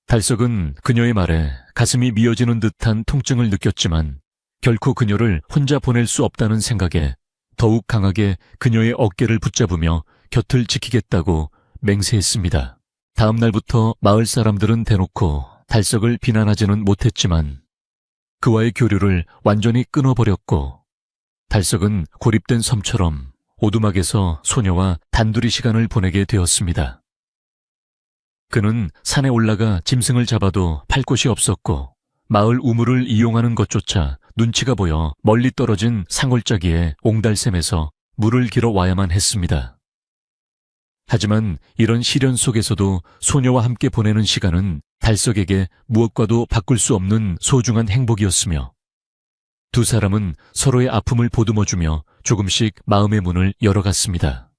달석은 그녀의 말에 가슴이 미어지는 듯한 통증을 느꼈지만 결코 그녀를 혼자 보낼 수 없다는 생각에 더욱 강하게 그녀의 어깨를 붙잡으며 곁을 지키겠다고 맹세했습니다. 다음 날부터 마을 사람들은 대놓고 달석을 비난하지는 못했지만 그와의 교류를 완전히 끊어버렸고 달석은 고립된 섬처럼 오두막에서 소녀와 단둘이 시간을 보내게 되었습니다. 그는 산에 올라가 짐승을 잡아도 팔 곳이 없었고 마을 우물을 이용하는 것조차 눈치가 보여 멀리 떨어진 상골짜기에 옹달샘에서 물을 길어 와야만 했습니다. 하지만 이런 시련 속에서도 소녀와 함께 보내는 시간은 달석에게 무엇과도 바꿀 수 없는 소중한 행복이었으며 두 사람은 서로의 아픔을 보듬어주며 조금씩 마음의 문을 열어갔습니다.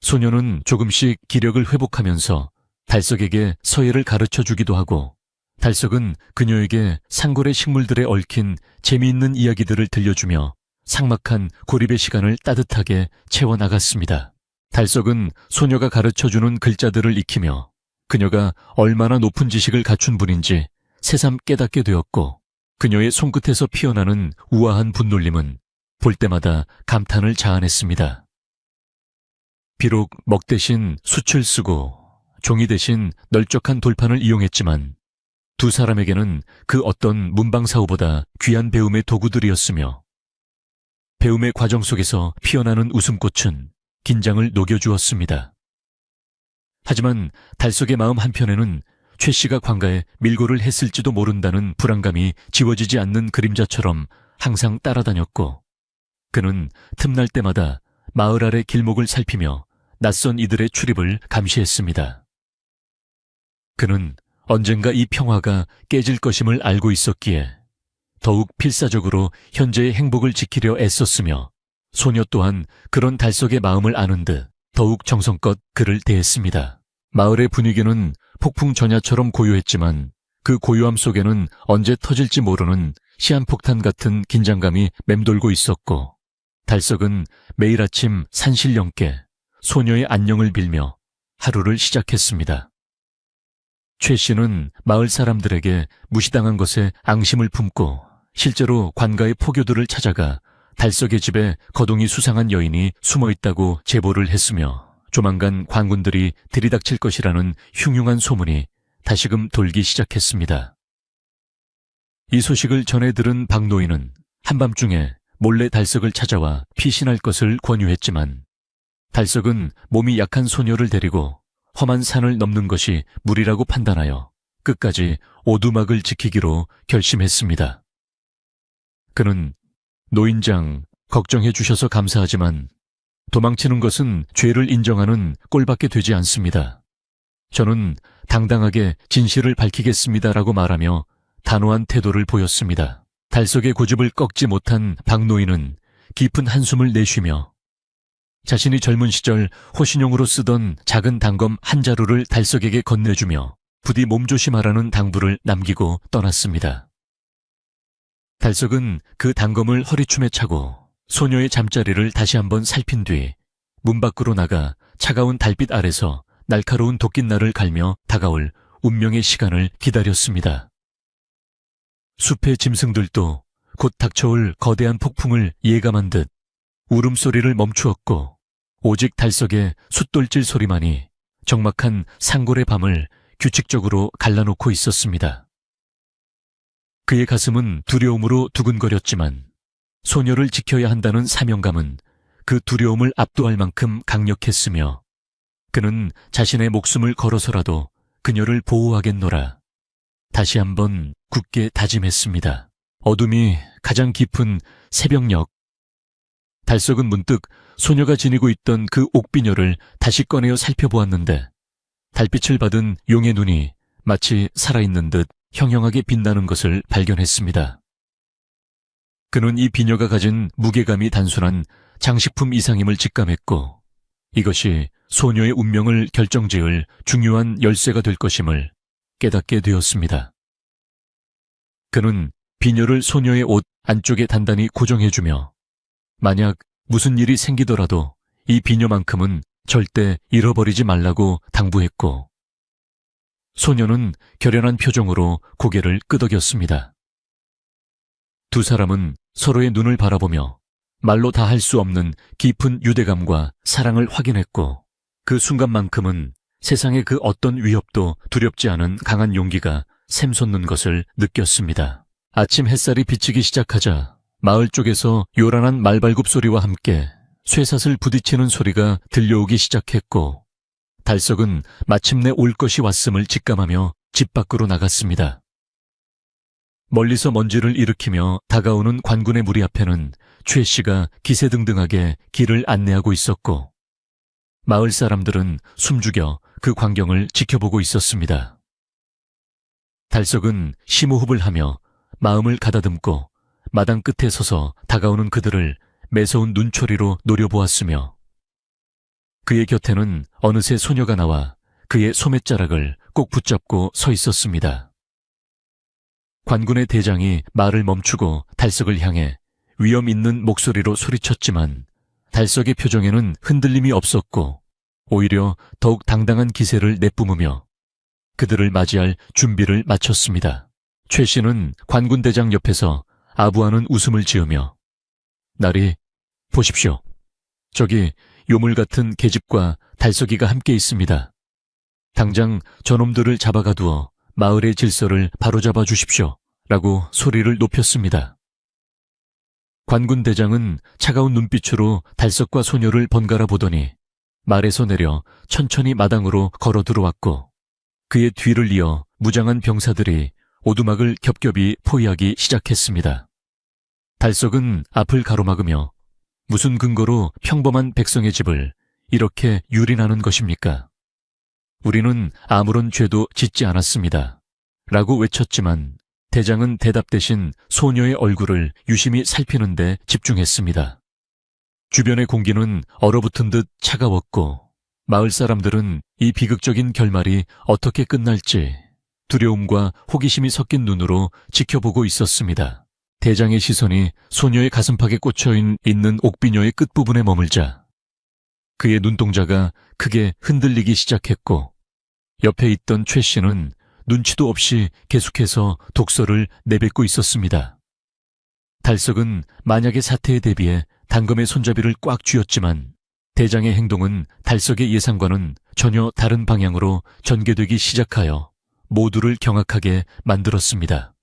소녀는 조금씩 기력을 회복하면서 달석에게 서예를 가르쳐주기도 하고 달석은 그녀에게 상골의 식물들에 얽힌 재미있는 이야기들을 들려주며 삭막한 고립의 시간을 따뜻하게 채워나갔습니다. 달석은 소녀가 가르쳐주는 글자들을 익히며 그녀가 얼마나 높은 지식을 갖춘 분인지 새삼 깨닫게 되었고 그녀의 손끝에서 피어나는 우아한 분놀림은 볼 때마다 감탄을 자아냈습니다. 비록 먹 대신 숯을 쓰고 종이 대신 널쩍한 돌판을 이용했지만 두 사람에게는 그 어떤 문방사우보다 귀한 배움의 도구들이었으며 배움의 과정 속에서 피어나는 웃음꽃은 긴장을 녹여주었습니다. 하지만 달석의 마음 한편에는 최 씨가 관가에 밀고를 했을지도 모른다는 불안감이 지워지지 않는 그림자처럼 항상 따라다녔고 그는 틈날 때마다 마을 아래 길목을 살피며 낯선 이들의 출입을 감시했습니다. 그는 언젠가 이 평화가 깨질 것임을 알고 있었기에 더욱 필사적으로 현재의 행복을 지키려 애썼으며 소녀 또한 그런 달석의 마음을 아는 듯 더욱 정성껏 그를 대했습니다. 마을의 분위기는 폭풍 전야처럼 고요했지만 그 고요함 속에는 언제 터질지 모르는 시한폭탄 같은 긴장감이 맴돌고 있었고 달석은 매일 아침 산신령께 소녀의 안녕을 빌며 하루를 시작했습니다. 최 씨는 마을 사람들에게 무시당한 것에 앙심을 품고 실제로 관가의 포교들을 찾아가 달석의 집에 거동이 수상한 여인이 숨어있다고 제보를 했으며 조만간 관군들이 들이닥칠 것이라는 흉흉한 소문이 다시금 돌기 시작했습니다. 이 소식을 전해 들은 박노인은 한밤중에 몰래 달석을 찾아와 피신할 것을 권유했지만 달석은 몸이 약한 소녀를 데리고 험한 산을 넘는 것이 무리라고 판단하여 끝까지 오두막을 지키기로 결심했습니다. 그는 노인장 걱정해 주셔서 감사하지만 도망치는 것은 죄를 인정하는 꼴밖에 되지 않습니다. 저는 당당하게 진실을 밝히겠습니다라고 말하며 단호한 태도를 보였습니다. 달석의 고집을 꺾지 못한 박노인은 깊은 한숨을 내쉬며 자신이 젊은 시절 호신용으로 쓰던 작은 단검 한 자루를 달석에게 건네주며 부디 몸조심하라는 당부를 남기고 떠났습니다. 달석은 그 단검을 허리춤에 차고 소녀의 잠자리를 다시 한번 살핀 뒤 문 밖으로 나가 차가운 달빛 아래서 날카로운 도끼날을 갈며 다가올 운명의 시간을 기다렸습니다. 숲의 짐승들도 곧 닥쳐올 거대한 폭풍을 예감한 듯 울음소리를 멈추었고 오직 달석의 숫돌질 소리만이 적막한 상골의 밤을 규칙적으로 갈라놓고 있었습니다. 그의 가슴은 두려움으로 두근거렸지만 소녀를 지켜야 한다는 사명감은 그 두려움을 압도할 만큼 강력했으며 그는 자신의 목숨을 걸어서라도 그녀를 보호하겠노라 다시 한번 굳게 다짐했습니다. 어둠이 가장 깊은 새벽녘, 달석은 문득 소녀가 지니고 있던 그 옥비녀를 다시 꺼내어 살펴보았는데 달빛을 받은 용의 눈이 마치 살아있는 듯 형형하게 빛나는 것을 발견했습니다. 그는 이 비녀가 가진 무게감이 단순한 장식품 이상임을 직감했고 이것이 소녀의 운명을 결정지을 중요한 열쇠가 될 것임을 깨닫게 되었습니다. 그는 비녀를 소녀의 옷 안쪽에 단단히 고정해주며 만약 무슨 일이 생기더라도 이 비녀만큼은 절대 잃어버리지 말라고 당부했고 소녀는 결연한 표정으로 고개를 끄덕였습니다. 두 사람은 서로의 눈을 바라보며 말로 다 할 수 없는 깊은 유대감과 사랑을 확인했고 그 순간만큼은 세상의 그 어떤 위협도 두렵지 않은 강한 용기가 샘솟는 것을 느꼈습니다. 아침 햇살이 비치기 시작하자 마을 쪽에서 요란한 말발굽 소리와 함께 쇠삿을 부딪히는 소리가 들려오기 시작했고 달석은 마침내 올 것이 왔음을 직감하며 집 밖으로 나갔습니다. 멀리서 먼지를 일으키며 다가오는 관군의 무리 앞에는 최 씨가 기세등등하게 길을 안내하고 있었고 마을 사람들은 숨죽여 그 광경을 지켜보고 있었습니다. 달석은 심호흡을 하며 마음을 가다듬고 마당 끝에 서서 다가오는 그들을 매서운 눈초리로 노려보았으며 그의 곁에는 어느새 소녀가 나와 그의 소매자락을 꼭 붙잡고 서 있었습니다. 관군의 대장이 말을 멈추고 달석을 향해 위험 있는 목소리로 소리쳤지만 달석의 표정에는 흔들림이 없었고 오히려 더욱 당당한 기세를 내뿜으며 그들을 맞이할 준비를 마쳤습니다. 최 씨는 관군 대장 옆에서 아부하는 웃음을 지으며 나리, 보십시오. 저기 요물 같은 계집과 달석이가 함께 있습니다. 당장 저놈들을 잡아가두어 마을의 질서를 바로잡아 주십시오. 라고 소리를 높였습니다. 관군 대장은 차가운 눈빛으로 달석과 소녀를 번갈아 보더니 말에서 내려 천천히 마당으로 걸어 들어왔고 그의 뒤를 이어 무장한 병사들이 오두막을 겹겹이 포위하기 시작했습니다. 달석은 앞을 가로막으며 무슨 근거로 평범한 백성의 집을 이렇게 유린하는 것입니까? 우리는 아무런 죄도 짓지 않았습니다. 라고 외쳤지만 대장은 대답 대신 소녀의 얼굴을 유심히 살피는 데 집중했습니다. 주변의 공기는 얼어붙은 듯 차가웠고 마을 사람들은 이 비극적인 결말이 어떻게 끝날지 두려움과 호기심이 섞인 눈으로 지켜보고 있었습니다. 대장의 시선이 소녀의 가슴팍에 꽂혀 있는 옥비녀의 끝부분에 머물자 그의 눈동자가 크게 흔들리기 시작했고 옆에 있던 최 씨는 눈치도 없이 계속해서 독서를 내뱉고 있었습니다. 달석은 만약의 사태에 대비해 단검의 손잡이를 꽉 쥐었지만 대장의 행동은 달석의 예상과는 전혀 다른 방향으로 전개되기 시작하여 모두를 경악하게 만들었습니다.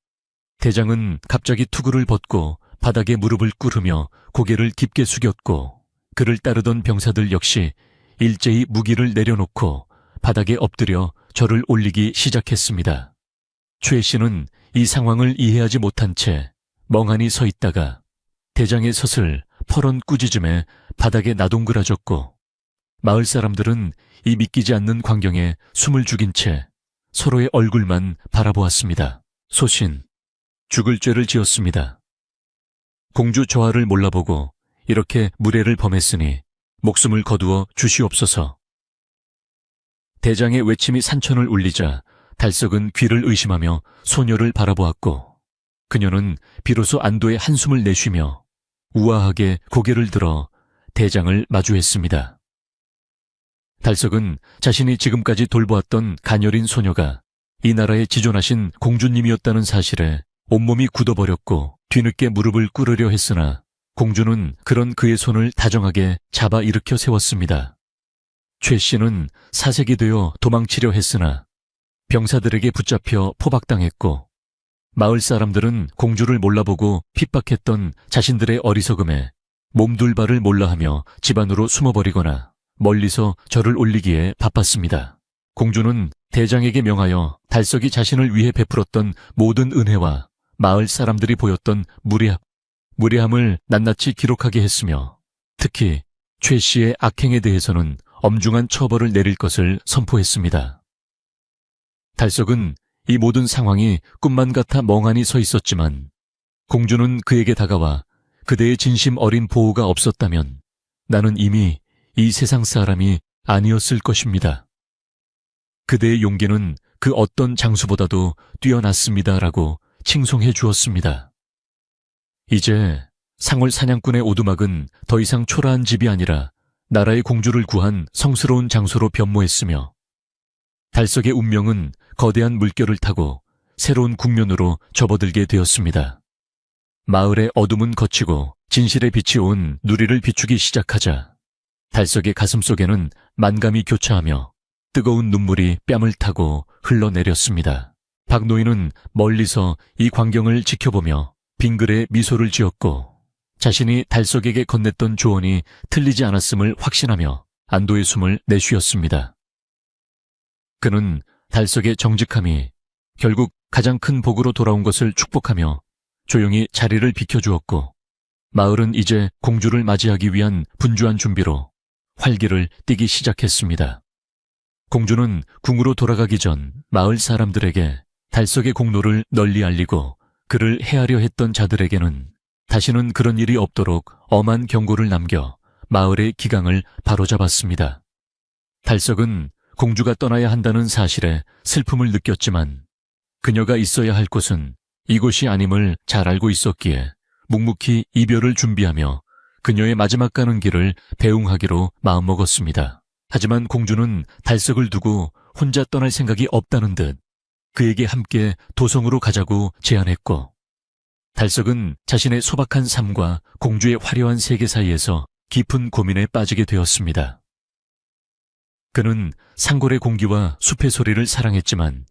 대장은 갑자기 투구를 벗고 바닥에 무릎을 꿇으며 고개를 깊게 숙였고 그를 따르던 병사들 역시 일제히 무기를 내려놓고 바닥에 엎드려 절을 올리기 시작했습니다. 최 씨는 이 상황을 이해하지 못한 채 멍하니 서 있다가 대장의 섯을 퍼런 꾸짖음에 바닥에 나동그라졌고 마을 사람들은 이 믿기지 않는 광경에 숨을 죽인 채 서로의 얼굴만 바라보았습니다. 소신, 죽을 죄를 지었습니다. 공주 저하를 몰라보고 이렇게 무례를 범했으니 목숨을 거두어 주시옵소서. 대장의 외침이 산천을 울리자 달석은 귀를 의심하며 소녀를 바라보았고 그녀는 비로소 안도의 한숨을 내쉬며 우아하게 고개를 들어 대장을 마주했습니다. 달석은 자신이 지금까지 돌보았던 가녀린 소녀가 이 나라에 지존하신 공주님이었다는 사실에 온몸이 굳어버렸고 뒤늦게 무릎을 꿇으려 했으나 공주는 그런 그의 손을 다정하게 잡아 일으켜 세웠습니다. 최 씨는 사색이 되어 도망치려 했으나 병사들에게 붙잡혀 포박당했고 마을 사람들은 공주를 몰라보고 핍박했던 자신들의 어리석음에 몸둘 바를 몰라하며 집 안으로 숨어버리거나 멀리서 절을 올리기에 바빴습니다. 공주는 대장에게 명하여 달석이 자신을 위해 베풀었던 모든 은혜와 마을 사람들이 보였던 무례함을 낱낱이 기록하게 했으며 특히 최 씨의 악행에 대해서는 엄중한 처벌을 내릴 것을 선포했습니다. 달석은 이 모든 상황이 꿈만 같아 멍하니 서 있었지만 공주는 그에게 다가와 그대의 진심 어린 보호가 없었다면 나는 이미 이 세상 사람이 아니었을 것입니다. 그대의 용기는 그 어떤 장수보다도 뛰어났습니다라고 칭송해 주었습니다. 이제 상월 사냥꾼의 오두막은 더 이상 초라한 집이 아니라 나라의 공주를 구한 성스러운 장소로 변모했으며 달석의 운명은 거대한 물결을 타고 새로운 국면으로 접어들게 되었습니다. 마을의 어둠은 걷히고 진실의 빛이 온 누리를 비추기 시작하자 달석의 가슴속에는 만감이 교차하며 뜨거운 눈물이 뺨을 타고 흘러내렸습니다. 박노인은 멀리서 이 광경을 지켜보며 빙글에 미소를 지었고 자신이 달석에게 건넸던 조언이 틀리지 않았음을 확신하며 안도의 숨을 내쉬었습니다. 그는 달석의 정직함이 결국 가장 큰 복으로 돌아온 것을 축복하며 조용히 자리를 비켜주었고 마을은 이제 공주를 맞이하기 위한 분주한 준비로 활기를 띠기 시작했습니다. 공주는 궁으로 돌아가기 전 마을 사람들에게 달석의 공로를 널리 알리고 그를 해하려 했던 자들에게는 다시는 그런 일이 없도록 엄한 경고를 남겨 마을의 기강을 바로잡았습니다. 달석은 공주가 떠나야 한다는 사실에 슬픔을 느꼈지만 그녀가 있어야 할 곳은 이곳이 아님을 잘 알고 있었기에 묵묵히 이별을 준비하며 그녀의 마지막 가는 길을 배웅하기로 마음먹었습니다. 하지만 공주는 달석을 두고 혼자 떠날 생각이 없다는 듯 그에게 함께 도성으로 가자고 제안했고 달석은 자신의 소박한 삶과 공주의 화려한 세계 사이에서 깊은 고민에 빠지게 되었습니다. 그는 산골의 공기와 숲의 소리를 사랑했지만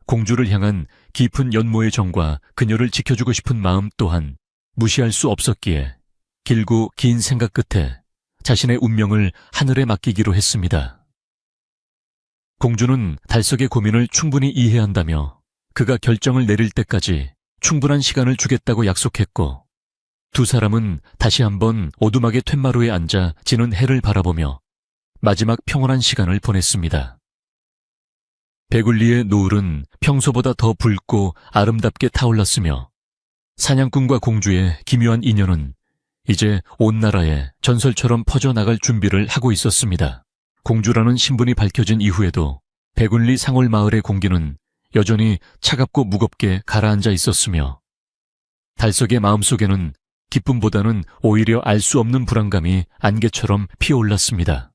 공주를 향한 깊은 연모의 정과 그녀를 지켜주고 싶은 마음 또한 무시할 수 없었기에 길고 긴 생각 끝에 자신의 운명을 하늘에 맡기기로 했습니다. 공주는 달석의 고민을 충분히 이해한다며 그가 결정을 내릴 때까지 충분한 시간을 주겠다고 약속했고 두 사람은 다시 한번 오두막의 툇마루에 앉아 지는 해를 바라보며 마지막 평온한 시간을 보냈습니다. 배굴리의 노을은 평소보다 더 붉고 아름답게 타올랐으며 사냥꾼과 공주의 기묘한 인연은 이제 온 나라에 전설처럼 퍼져나갈 준비를 하고 있었습니다. 공주라는 신분이 밝혀진 이후에도 배굴리 상월 마을의 공기는 여전히 차갑고 무겁게 가라앉아 있었으며 달석의 마음속에는 기쁨보다는 오히려 알 수 없는 불안감이 안개처럼 피어올랐습니다.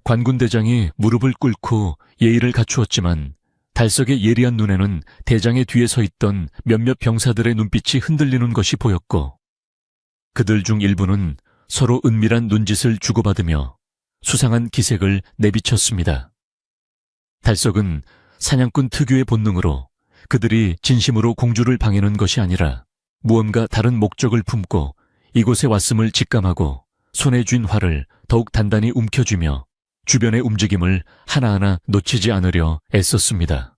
관군대장이 무릎을 꿇고 예의를 갖추었지만 달석의 예리한 눈에는 대장의 뒤에 서 있던 몇몇 병사들의 눈빛이 흔들리는 것이 보였고 그들 중 일부는 서로 은밀한 눈짓을 주고받으며 수상한 기색을 내비쳤습니다. 달석은 사냥꾼 특유의 본능으로 그들이 진심으로 공주를 방해하는 것이 아니라 무언가 다른 목적을 품고 이곳에 왔음을 직감하고 손에 쥔 활을 더욱 단단히 움켜쥐며 주변의 움직임을 하나하나 놓치지 않으려 애썼습니다.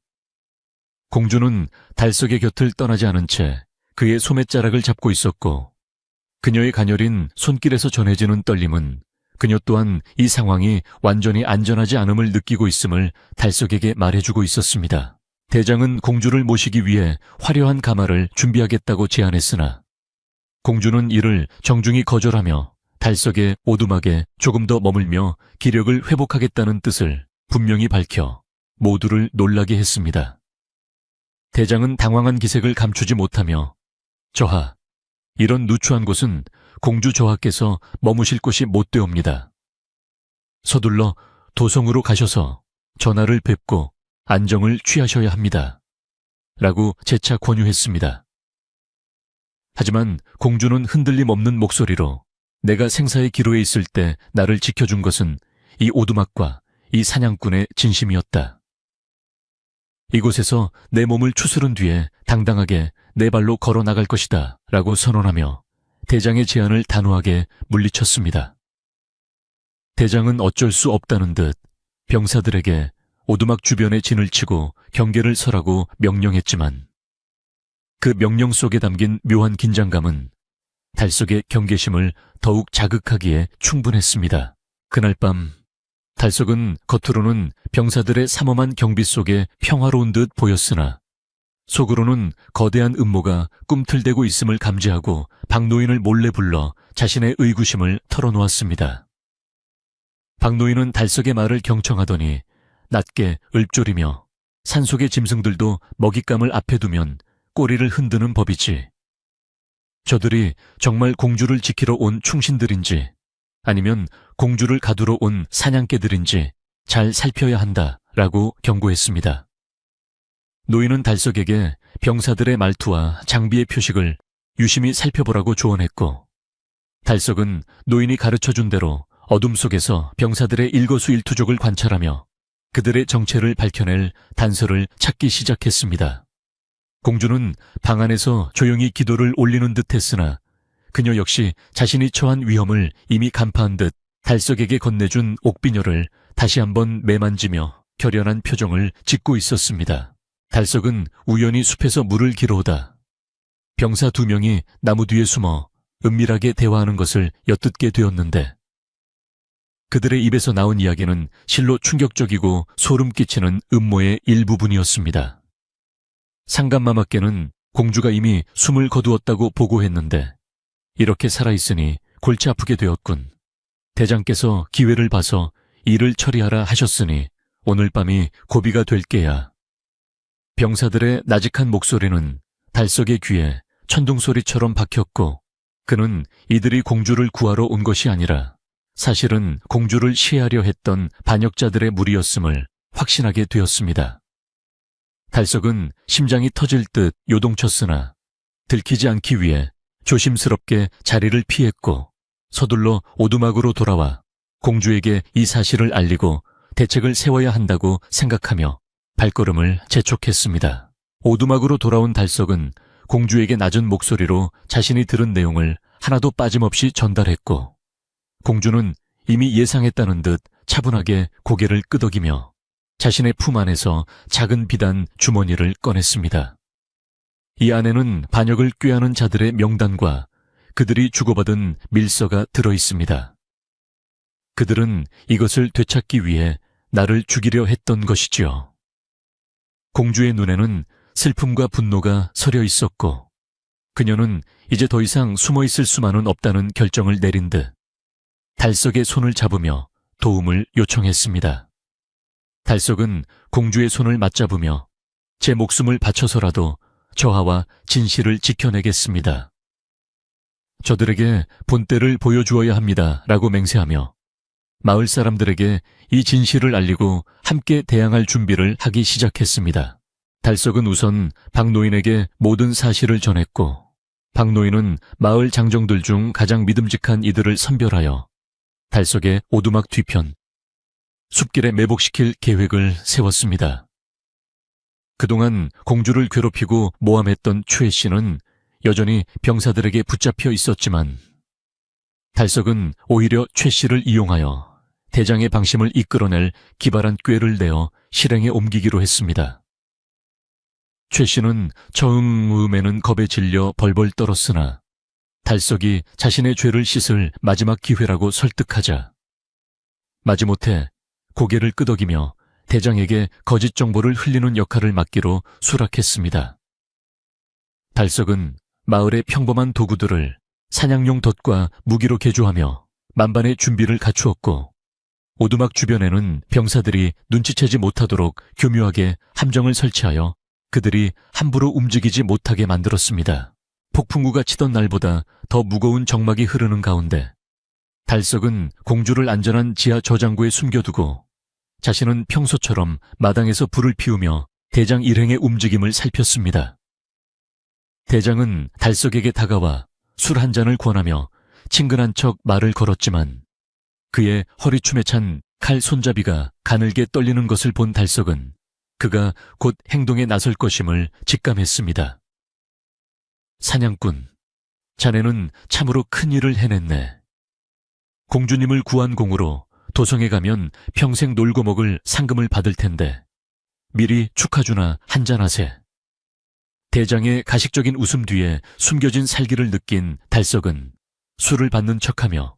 공주는 달석의 곁을 떠나지 않은 채 그의 소매자락을 잡고 있었고 그녀의 가녀린 손길에서 전해지는 떨림은 그녀 또한 이 상황이 완전히 안전하지 않음을 느끼고 있음을 달석에게 말해주고 있었습니다. 대장은 공주를 모시기 위해 화려한 가마를 준비하겠다고 제안했으나 공주는 이를 정중히 거절하며 달석의 오두막에 조금 더 머물며 기력을 회복하겠다는 뜻을 분명히 밝혀 모두를 놀라게 했습니다. 대장은 당황한 기색을 감추지 못하며 저하, 이런 누추한 곳은 공주 저하께서 머무실 곳이 못 되옵니다. 서둘러 도성으로 가셔서 전하를 뵙고 안정을 취하셔야 합니다. 라고 재차 권유했습니다. 하지만 공주는 흔들림 없는 목소리로 내가 생사의 기로에 있을 때 나를 지켜준 것은 이 오두막과 이 사냥꾼의 진심이었다. 이곳에서 내 몸을 추스른 뒤에 당당하게 내 발로 걸어 나갈 것이다 라고 선언하며 대장의 제안을 단호하게 물리쳤습니다. 대장은 어쩔 수 없다는 듯 병사들에게 오두막 주변에 진을 치고 경계를 서라고 명령했지만 그 명령 속에 담긴 묘한 긴장감은 달석의 경계심을 더욱 자극하기에 충분했습니다. 그날 밤 달석은 겉으로는 병사들의 삼엄한 경비 속에 평화로운 듯 보였으나 속으로는 거대한 음모가 꿈틀대고 있음을 감지하고 박노인을 몰래 불러 자신의 의구심을 털어놓았습니다. 박노인은 달석의 말을 경청하더니 낮게 읊조리며 산속의 짐승들도 먹잇감을 앞에 두면 꼬리를 흔드는 법이지. 저들이 정말 공주를 지키러 온 충신들인지 아니면 공주를 가두러 온 사냥개들인지 잘 살펴야 한다라고 경고했습니다. 노인은 달석에게 병사들의 말투와 장비의 표식을 유심히 살펴보라고 조언했고 달석은 노인이 가르쳐준 대로 어둠 속에서 병사들의 일거수일투족을 관찰하며 그들의 정체를 밝혀낼 단서를 찾기 시작했습니다. 공주는 방 안에서 조용히 기도를 올리는 듯 했으나 그녀 역시 자신이 처한 위험을 이미 간파한 듯 달석에게 건네준 옥비녀를 다시 한번 매만지며 결연한 표정을 짓고 있었습니다. 달석은 우연히 숲에서 물을 길어오다 병사 2명이 나무 뒤에 숨어 은밀하게 대화하는 것을 엿듣게 되었는데 그들의 입에서 나온 이야기는 실로 충격적이고 소름 끼치는 음모의 일부분이었습니다. 상감마마께는 공주가 이미 숨을 거두었다고 보고했는데 이렇게 살아있으니 골치 아프게 되었군. 대장께서 기회를 봐서 일을 처리하라 하셨으니 오늘 밤이 고비가 될 게야. 병사들의 나직한 목소리는 달석의 귀에 천둥소리처럼 박혔고 그는 이들이 공주를 구하러 온 것이 아니라 사실은 공주를 시해하려 했던 반역자들의 무리였음을 확신하게 되었습니다. 달석은 심장이 터질 듯 요동쳤으나 들키지 않기 위해 조심스럽게 자리를 피했고 서둘러 오두막으로 돌아와 공주에게 이 사실을 알리고 대책을 세워야 한다고 생각하며 발걸음을 재촉했습니다. 오두막으로 돌아온 달석은 공주에게 낮은 목소리로 자신이 들은 내용을 하나도 빠짐없이 전달했고 공주는 이미 예상했다는 듯 차분하게 고개를 끄덕이며 자신의 품 안에서 작은 비단 주머니를 꺼냈습니다. 이 안에는 반역을 꾀하는 자들의 명단과 그들이 주고받은 밀서가 들어있습니다. 그들은 이것을 되찾기 위해 나를 죽이려 했던 것이지요. 공주의 눈에는 슬픔과 분노가 서려 있었고 그녀는 이제 더 이상 숨어 있을 수만은 없다는 결정을 내린 듯 달석의 손을 잡으며 도움을 요청했습니다. 달석은 공주의 손을 맞잡으며 제 목숨을 바쳐서라도 저하와 진실을 지켜내겠습니다. 저들에게 본때를 보여주어야 합니다. 라고 맹세하며 마을 사람들에게 이 진실을 알리고 함께 대항할 준비를 하기 시작했습니다. 달석은 우선 박노인에게 모든 사실을 전했고 박노인은 마을 장정들 중 가장 믿음직한 이들을 선별하여 달석의 오두막 뒤편 숲길에 매복시킬 계획을 세웠습니다. 그동안 공주를 괴롭히고 모함했던 최 씨는 여전히 병사들에게 붙잡혀 있었지만 달석은 오히려 최 씨를 이용하여 대장의 방심을 이끌어낼 기발한 꾀를 내어 실행에 옮기기로 했습니다. 최 씨는 처음에는 겁에 질려 벌벌 떨었으나 달석이 자신의 죄를 씻을 마지막 기회라고 설득하자 마지못해 고개를 끄덕이며 대장에게 거짓 정보를 흘리는 역할을 맡기로 수락했습니다. 달석은 마을의 평범한 도구들을 사냥용 덫과 무기로 개조하며 만반의 준비를 갖추었고 오두막 주변에는 병사들이 눈치채지 못하도록 교묘하게 함정을 설치하여 그들이 함부로 움직이지 못하게 만들었습니다. 폭풍우가 치던 날보다 더 무거운 정막이 흐르는 가운데 달석은 공주를 안전한 지하 저장고에 숨겨두고 자신은 평소처럼 마당에서 불을 피우며 대장 일행의 움직임을 살폈습니다. 대장은 달석에게 다가와 술 한 잔을 권하며 친근한 척 말을 걸었지만 그의 허리춤에 찬 칼 손잡이가 가늘게 떨리는 것을 본 달석은 그가 곧 행동에 나설 것임을 직감했습니다. 사냥꾼, 자네는 참으로 큰 일을 해냈네. 공주님을 구한 공으로 도성에 가면 평생 놀고 먹을 상금을 받을 텐데 미리 축하주나 한잔하세. 대장의 가식적인 웃음 뒤에 숨겨진 살기를 느낀 달석은 술을 받는 척하며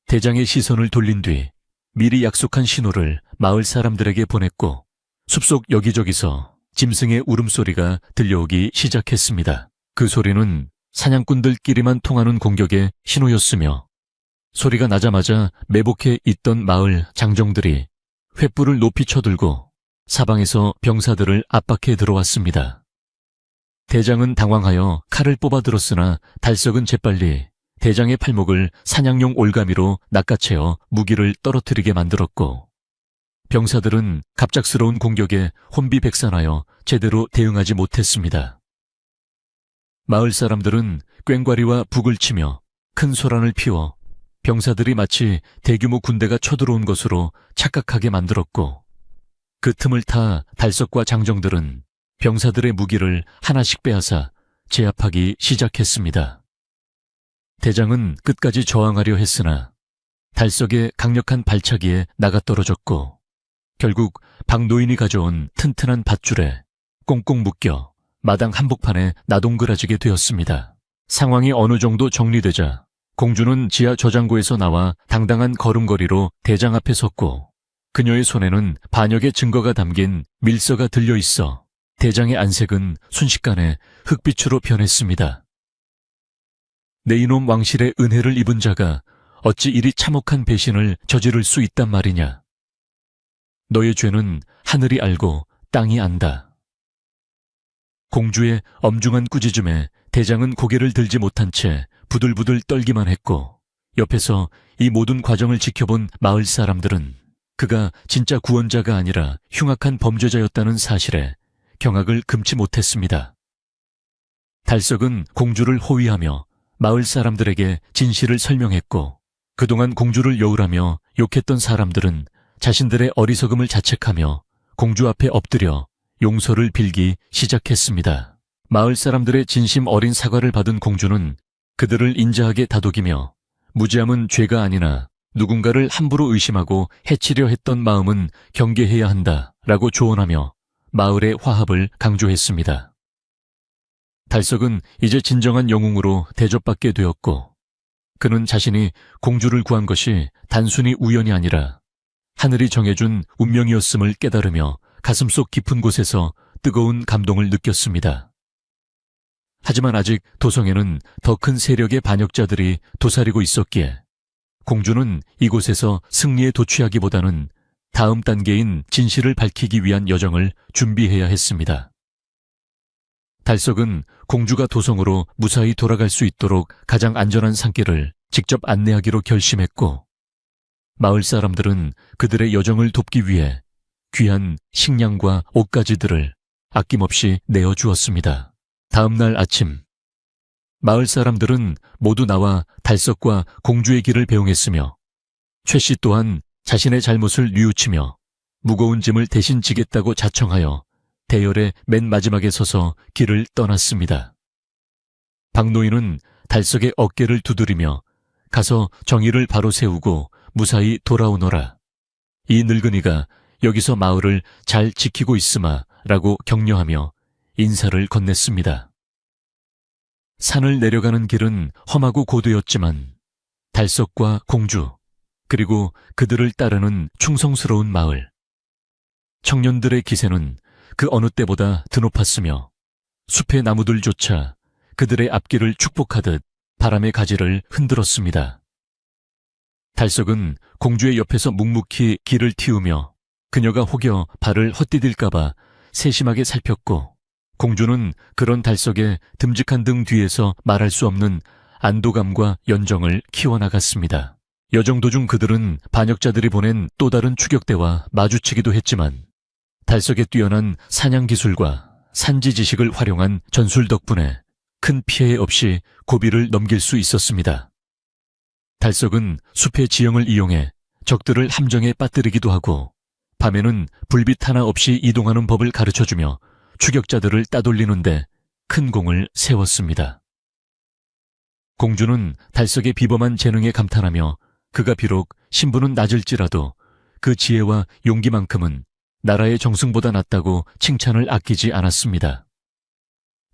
대장의 시선을 돌린 뒤 미리 약속한 신호를 마을 사람들에게 보냈고 숲속 여기저기서 짐승의 울음소리가 들려오기 시작했습니다. 그 소리는 사냥꾼들끼리만 통하는 공격의 신호였으며 소리가 나자마자 매복해 있던 마을 장정들이 횃불을 높이 쳐들고 사방에서 병사들을 압박해 들어왔습니다. 대장은 당황하여 칼을 뽑아들었으나 달석은 재빨리 대장의 팔목을 사냥용 올가미로 낚아채어 무기를 떨어뜨리게 만들었고 병사들은 갑작스러운 공격에 혼비백산하여 제대로 대응하지 못했습니다. 마을 사람들은 꽹과리와 북을 치며 큰 소란을 피워 병사들이 마치 대규모 군대가 쳐들어온 것으로 착각하게 만들었고 그 틈을 타 달석과 장정들은 병사들의 무기를 하나씩 빼앗아 제압하기 시작했습니다. 대장은 끝까지 저항하려 했으나 달석의 강력한 발차기에 나가떨어졌고 결국 박노인이 가져온 튼튼한 밧줄에 꽁꽁 묶여 마당 한복판에 나동그라지게 되었습니다. 상황이 어느 정도 정리되자 공주는 지하 저장고에서 나와 당당한 걸음걸이로 대장 앞에 섰고 그녀의 손에는 반역의 증거가 담긴 밀서가 들려 있어 대장의 안색은 순식간에 흑빛으로 변했습니다. 내 이놈 왕실의 은혜를 입은 자가 어찌 이리 참혹한 배신을 저지를 수 있단 말이냐. 너의 죄는 하늘이 알고 땅이 안다. 공주의 엄중한 꾸짖음에 대장은 고개를 들지 못한 채 부들부들 떨기만 했고 옆에서 이 모든 과정을 지켜본 마을 사람들은 그가 진짜 구원자가 아니라 흉악한 범죄자였다는 사실에 경악을 금치 못했습니다. 달석은 공주를 호위하며 마을 사람들에게 진실을 설명했고 그동안 공주를 여울하며 욕했던 사람들은 자신들의 어리석음을 자책하며 공주 앞에 엎드려 용서를 빌기 시작했습니다. 마을 사람들의 진심 어린 사과를 받은 공주는 그들을 인자하게 다독이며 무지함은 죄가 아니나 누군가를 함부로 의심하고 해치려 했던 마음은 경계해야 한다라고 조언하며 마을의 화합을 강조했습니다. 달석은 이제 진정한 영웅으로 대접받게 되었고 그는 자신이 공주를 구한 것이 단순히 우연이 아니라 하늘이 정해준 운명이었음을 깨달으며 가슴속 깊은 곳에서 뜨거운 감동을 느꼈습니다. 하지만 아직 도성에는 더 큰 세력의 반역자들이 도사리고 있었기에 공주는 이곳에서 승리에 도취하기보다는 다음 단계인 진실을 밝히기 위한 여정을 준비해야 했습니다. 달석은 공주가 도성으로 무사히 돌아갈 수 있도록 가장 안전한 산길을 직접 안내하기로 결심했고 마을 사람들은 그들의 여정을 돕기 위해 귀한 식량과 옷가지들을 아낌없이 내어주었습니다. 다음 날 아침 마을 사람들은 모두 나와 달석과 공주의 길을 배웅했으며 최 씨 또한 자신의 잘못을 뉘우치며 무거운 짐을 대신 지겠다고 자청하여 대열의 맨 마지막에 서서 길을 떠났습니다. 박노인은 달석의 어깨를 두드리며 가서 정의를 바로 세우고 무사히 돌아오너라. 이 늙은이가 여기서 마을을 잘 지키고 있으마 라고 격려하며 인사를 건넸습니다. 산을 내려가는 길은 험하고 고도였지만 달석과 공주, 그리고 그들을 따르는 충성스러운 마을, 청년들의 기세는 그 어느 때보다 드높았으며 숲의 나무들조차 그들의 앞길을 축복하듯 바람의 가지를 흔들었습니다. 달석은 공주의 옆에서 묵묵히 길을 틔우며 그녀가 혹여 발을 헛디딜까봐 세심하게 살폈고, 공주는 그런 달석의 듬직한 등 뒤에서 말할 수 없는 안도감과 연정을 키워나갔습니다. 여정 도중 그들은 반역자들이 보낸 또 다른 추격대와 마주치기도 했지만 달석의 뛰어난 사냥 기술과 산지 지식을 활용한 전술 덕분에 큰 피해 없이 고비를 넘길 수 있었습니다. 달석은 숲의 지형을 이용해 적들을 함정에 빠뜨리기도 하고 밤에는 불빛 하나 없이 이동하는 법을 가르쳐주며 추격자들을 따돌리는데 큰 공을 세웠습니다. 공주는 달석의 비범한 재능에 감탄하며 그가 비록 신분은 낮을지라도 그 지혜와 용기만큼은 나라의 정승보다 낫다고 칭찬을 아끼지 않았습니다.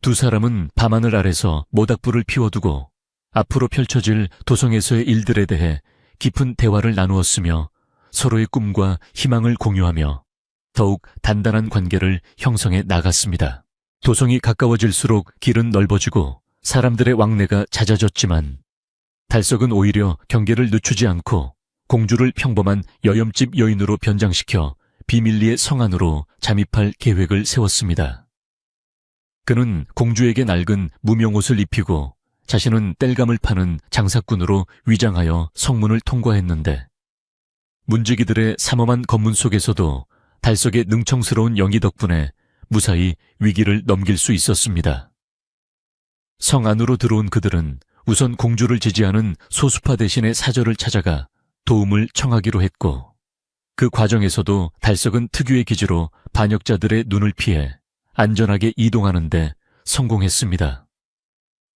두 사람은 밤하늘 아래서 모닥불을 피워두고 앞으로 펼쳐질 도성에서의 일들에 대해 깊은 대화를 나누었으며 서로의 꿈과 희망을 공유하며 더욱 단단한 관계를 형성해 나갔습니다. 도성이 가까워질수록 길은 넓어지고 사람들의 왕래가 잦아졌지만 달석은 오히려 경계를 늦추지 않고 공주를 평범한 여염집 여인으로 변장시켜 비밀리의 성 안으로 잠입할 계획을 세웠습니다. 그는 공주에게 낡은 무명옷을 입히고 자신은 땔감을 파는 장사꾼으로 위장하여 성문을 통과했는데, 문지기들의 삼엄한 검문 속에서도 달석의 능청스러운 영이 덕분에 무사히 위기를 넘길 수 있었습니다. 성 안으로 들어온 그들은 우선 공주를 지지하는 소수파 대신의 사절을 찾아가 도움을 청하기로 했고, 그 과정에서도 달석은 특유의 기지로 반역자들의 눈을 피해 안전하게 이동하는 데 성공했습니다.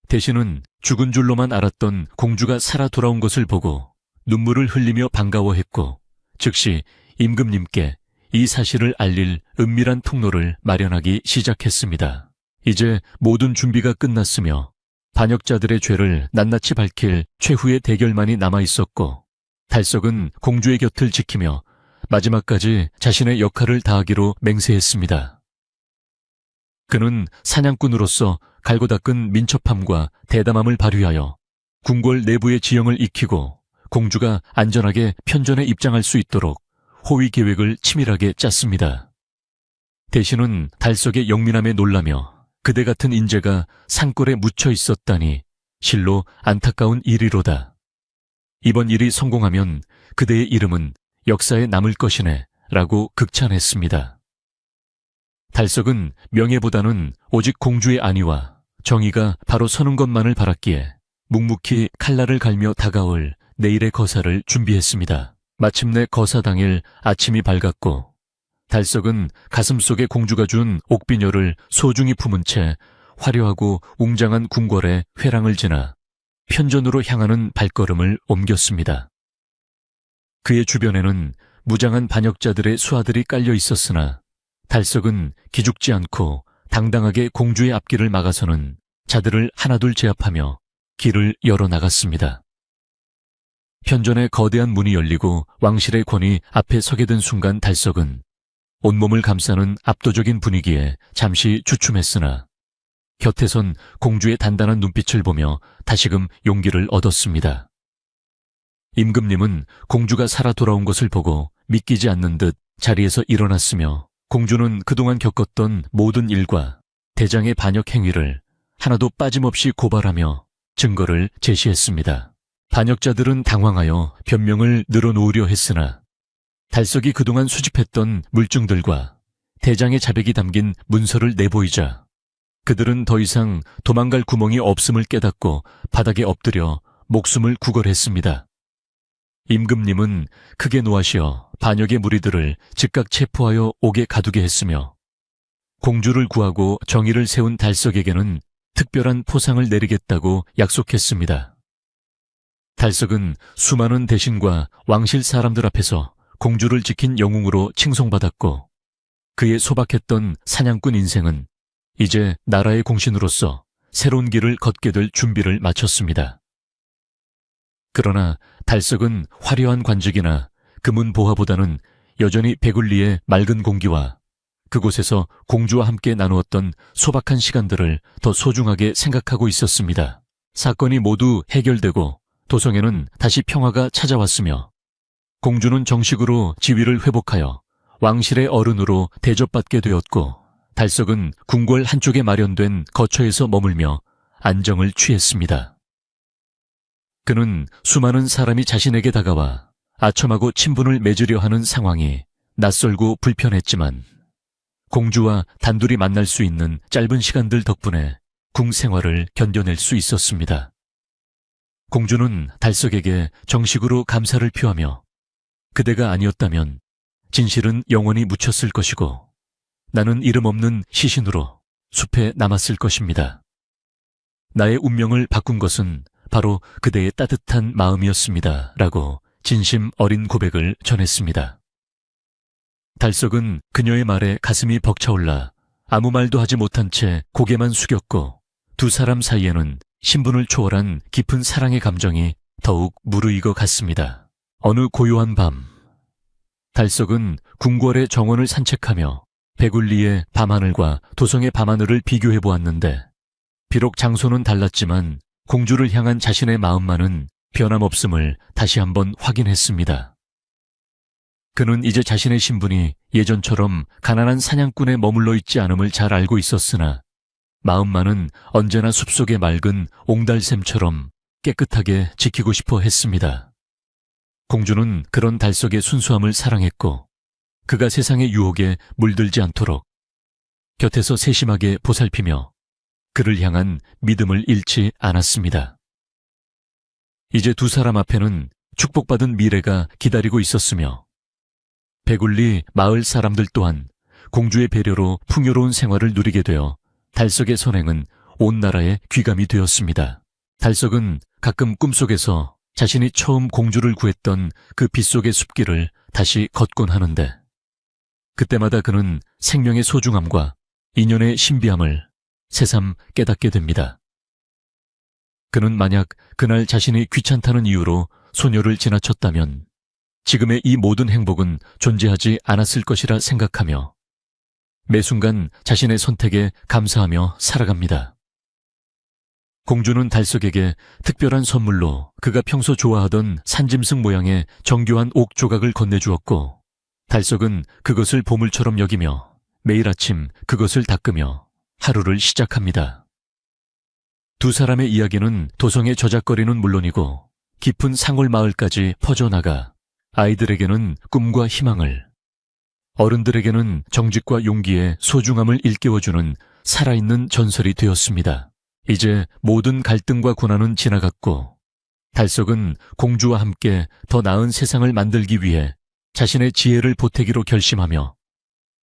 대신은 죽은 줄로만 알았던 공주가 살아 돌아온 것을 보고 눈물을 흘리며 반가워했고, 즉시 임금님께 이 사실을 알릴 은밀한 통로를 마련하기 시작했습니다. 이제 모든 준비가 끝났으며 반역자들의 죄를 낱낱이 밝힐 최후의 대결만이 남아있었고, 달석은 공주의 곁을 지키며 마지막까지 자신의 역할을 다하기로 맹세했습니다. 그는 사냥꾼으로서 갈고 닦은 민첩함과 대담함을 발휘하여 궁궐 내부의 지형을 익히고 공주가 안전하게 편전에 입장할 수 있도록 호위 계획을 치밀하게 짰습니다. 대신은 달석의 영민함에 놀라며 그대 같은 인재가 산골에 묻혀 있었다니 실로 안타까운 일이로다. 이번 일이 성공하면 그대의 이름은 역사에 남을 것이네 라고 극찬했습니다. 달석은 명예보다는 오직 공주의 안위와 정의가 바로 서는 것만을 바랐기에 묵묵히 칼날을 갈며 다가올 내일의 거사를 준비했습니다. 마침내 거사 당일 아침이 밝았고 달석은 가슴속에 공주가 준 옥비녀를 소중히 품은 채 화려하고 웅장한 궁궐의 회랑을 지나 편전으로 향하는 발걸음을 옮겼습니다. 그의 주변에는 무장한 반역자들의 수하들이 깔려 있었으나 달석은 기죽지 않고 당당하게 공주의 앞길을 막아서는 자들을 하나둘 제압하며 길을 열어나갔습니다. 편전의 거대한 문이 열리고 왕실의 권위 앞에 서게 된 순간 달석은 온몸을 감싸는 압도적인 분위기에 잠시 주춤했으나 곁에선 공주의 단단한 눈빛을 보며 다시금 용기를 얻었습니다. 임금님은 공주가 살아 돌아온 것을 보고 믿기지 않는 듯 자리에서 일어났으며 공주는 그동안 겪었던 모든 일과 대장의 반역 행위를 하나도 빠짐없이 고발하며 증거를 제시했습니다. 반역자들은 당황하여 변명을 늘어놓으려 했으나 달석이 그동안 수집했던 물증들과 대장의 자백이 담긴 문서를 내보이자 그들은 더 이상 도망갈 구멍이 없음을 깨닫고 바닥에 엎드려 목숨을 구걸했습니다. 임금님은 크게 노하시어 반역의 무리들을 즉각 체포하여 옥에 가두게 했으며 공주를 구하고 정의를 세운 달석에게는 특별한 포상을 내리겠다고 약속했습니다. 달석은 수많은 대신과 왕실 사람들 앞에서 공주를 지킨 영웅으로 칭송받았고 그의 소박했던 사냥꾼 인생은 이제 나라의 공신으로서 새로운 길을 걷게 될 준비를 마쳤습니다. 그러나 달석은 화려한 관직이나 금은 보화보다는 여전히 베굴리의 맑은 공기와 그곳에서 공주와 함께 나누었던 소박한 시간들을 더 소중하게 생각하고 있었습니다. 사건이 모두 해결되고 도성에는 다시 평화가 찾아왔으며 공주는 정식으로 지위를 회복하여 왕실의 어른으로 대접받게 되었고 달석은 궁궐 한쪽에 마련된 거처에서 머물며 안정을 취했습니다. 그는 수많은 사람이 자신에게 다가와 아첨하고 친분을 맺으려 하는 상황이 낯설고 불편했지만 공주와 단둘이 만날 수 있는 짧은 시간들 덕분에 궁 생활을 견뎌낼 수 있었습니다. 공주는 달석에게 정식으로 감사를 표하며 그대가 아니었다면 진실은 영원히 묻혔을 것이고 나는 이름 없는 시신으로 숲에 남았을 것입니다. 나의 운명을 바꾼 것은 바로 그대의 따뜻한 마음이었습니다. 라고 진심 어린 고백을 전했습니다. 달석은 그녀의 말에 가슴이 벅차올라 아무 말도 하지 못한 채 고개만 숙였고 두 사람 사이에는 신분을 초월한 깊은 사랑의 감정이 더욱 무르익어 갔습니다. 어느 고요한 밤, 달석은 궁궐의 정원을 산책하며 베굴리의 밤하늘과 도성의 밤하늘을 비교해 보았는데 비록 장소는 달랐지만 공주를 향한 자신의 마음만은 변함없음을 다시 한번 확인했습니다. 그는 이제 자신의 신분이 예전처럼 가난한 사냥꾼에 머물러 있지 않음을 잘 알고 있었으나 마음만은 언제나 숲속의 맑은 옹달샘처럼 깨끗하게 지키고 싶어 했습니다. 공주는 그런 달석의 순수함을 사랑했고 그가 세상의 유혹에 물들지 않도록 곁에서 세심하게 보살피며 그를 향한 믿음을 잃지 않았습니다. 이제 두 사람 앞에는 축복받은 미래가 기다리고 있었으며 베굴리 마을 사람들 또한 공주의 배려로 풍요로운 생활을 누리게 되어 달석의 선행은 온 나라에 귀감이 되었습니다. 달석은 가끔 꿈속에서 자신이 처음 공주를 구했던 그 빗속의 숲길을 다시 걷곤 하는데 그때마다 그는 생명의 소중함과 인연의 신비함을 새삼 깨닫게 됩니다. 그는 만약 그날 자신이 귀찮다는 이유로 소녀를 지나쳤다면 지금의 이 모든 행복은 존재하지 않았을 것이라 생각하며 매 순간 자신의 선택에 감사하며 살아갑니다. 공주는 달석에게 특별한 선물로 그가 평소 좋아하던 산짐승 모양의 정교한 옥 조각을 건네주었고 달석은 그것을 보물처럼 여기며 매일 아침 그것을 닦으며 하루를 시작합니다. 두 사람의 이야기는 도성의 저작거리는 물론이고 깊은 상골 마을까지 퍼져나가 아이들에게는 꿈과 희망을, 어른들에게는 정직과 용기의 소중함을 일깨워주는 살아있는 전설이 되었습니다. 이제 모든 갈등과 고난은 지나갔고 달석은 공주와 함께 더 나은 세상을 만들기 위해 자신의 지혜를 보태기로 결심하며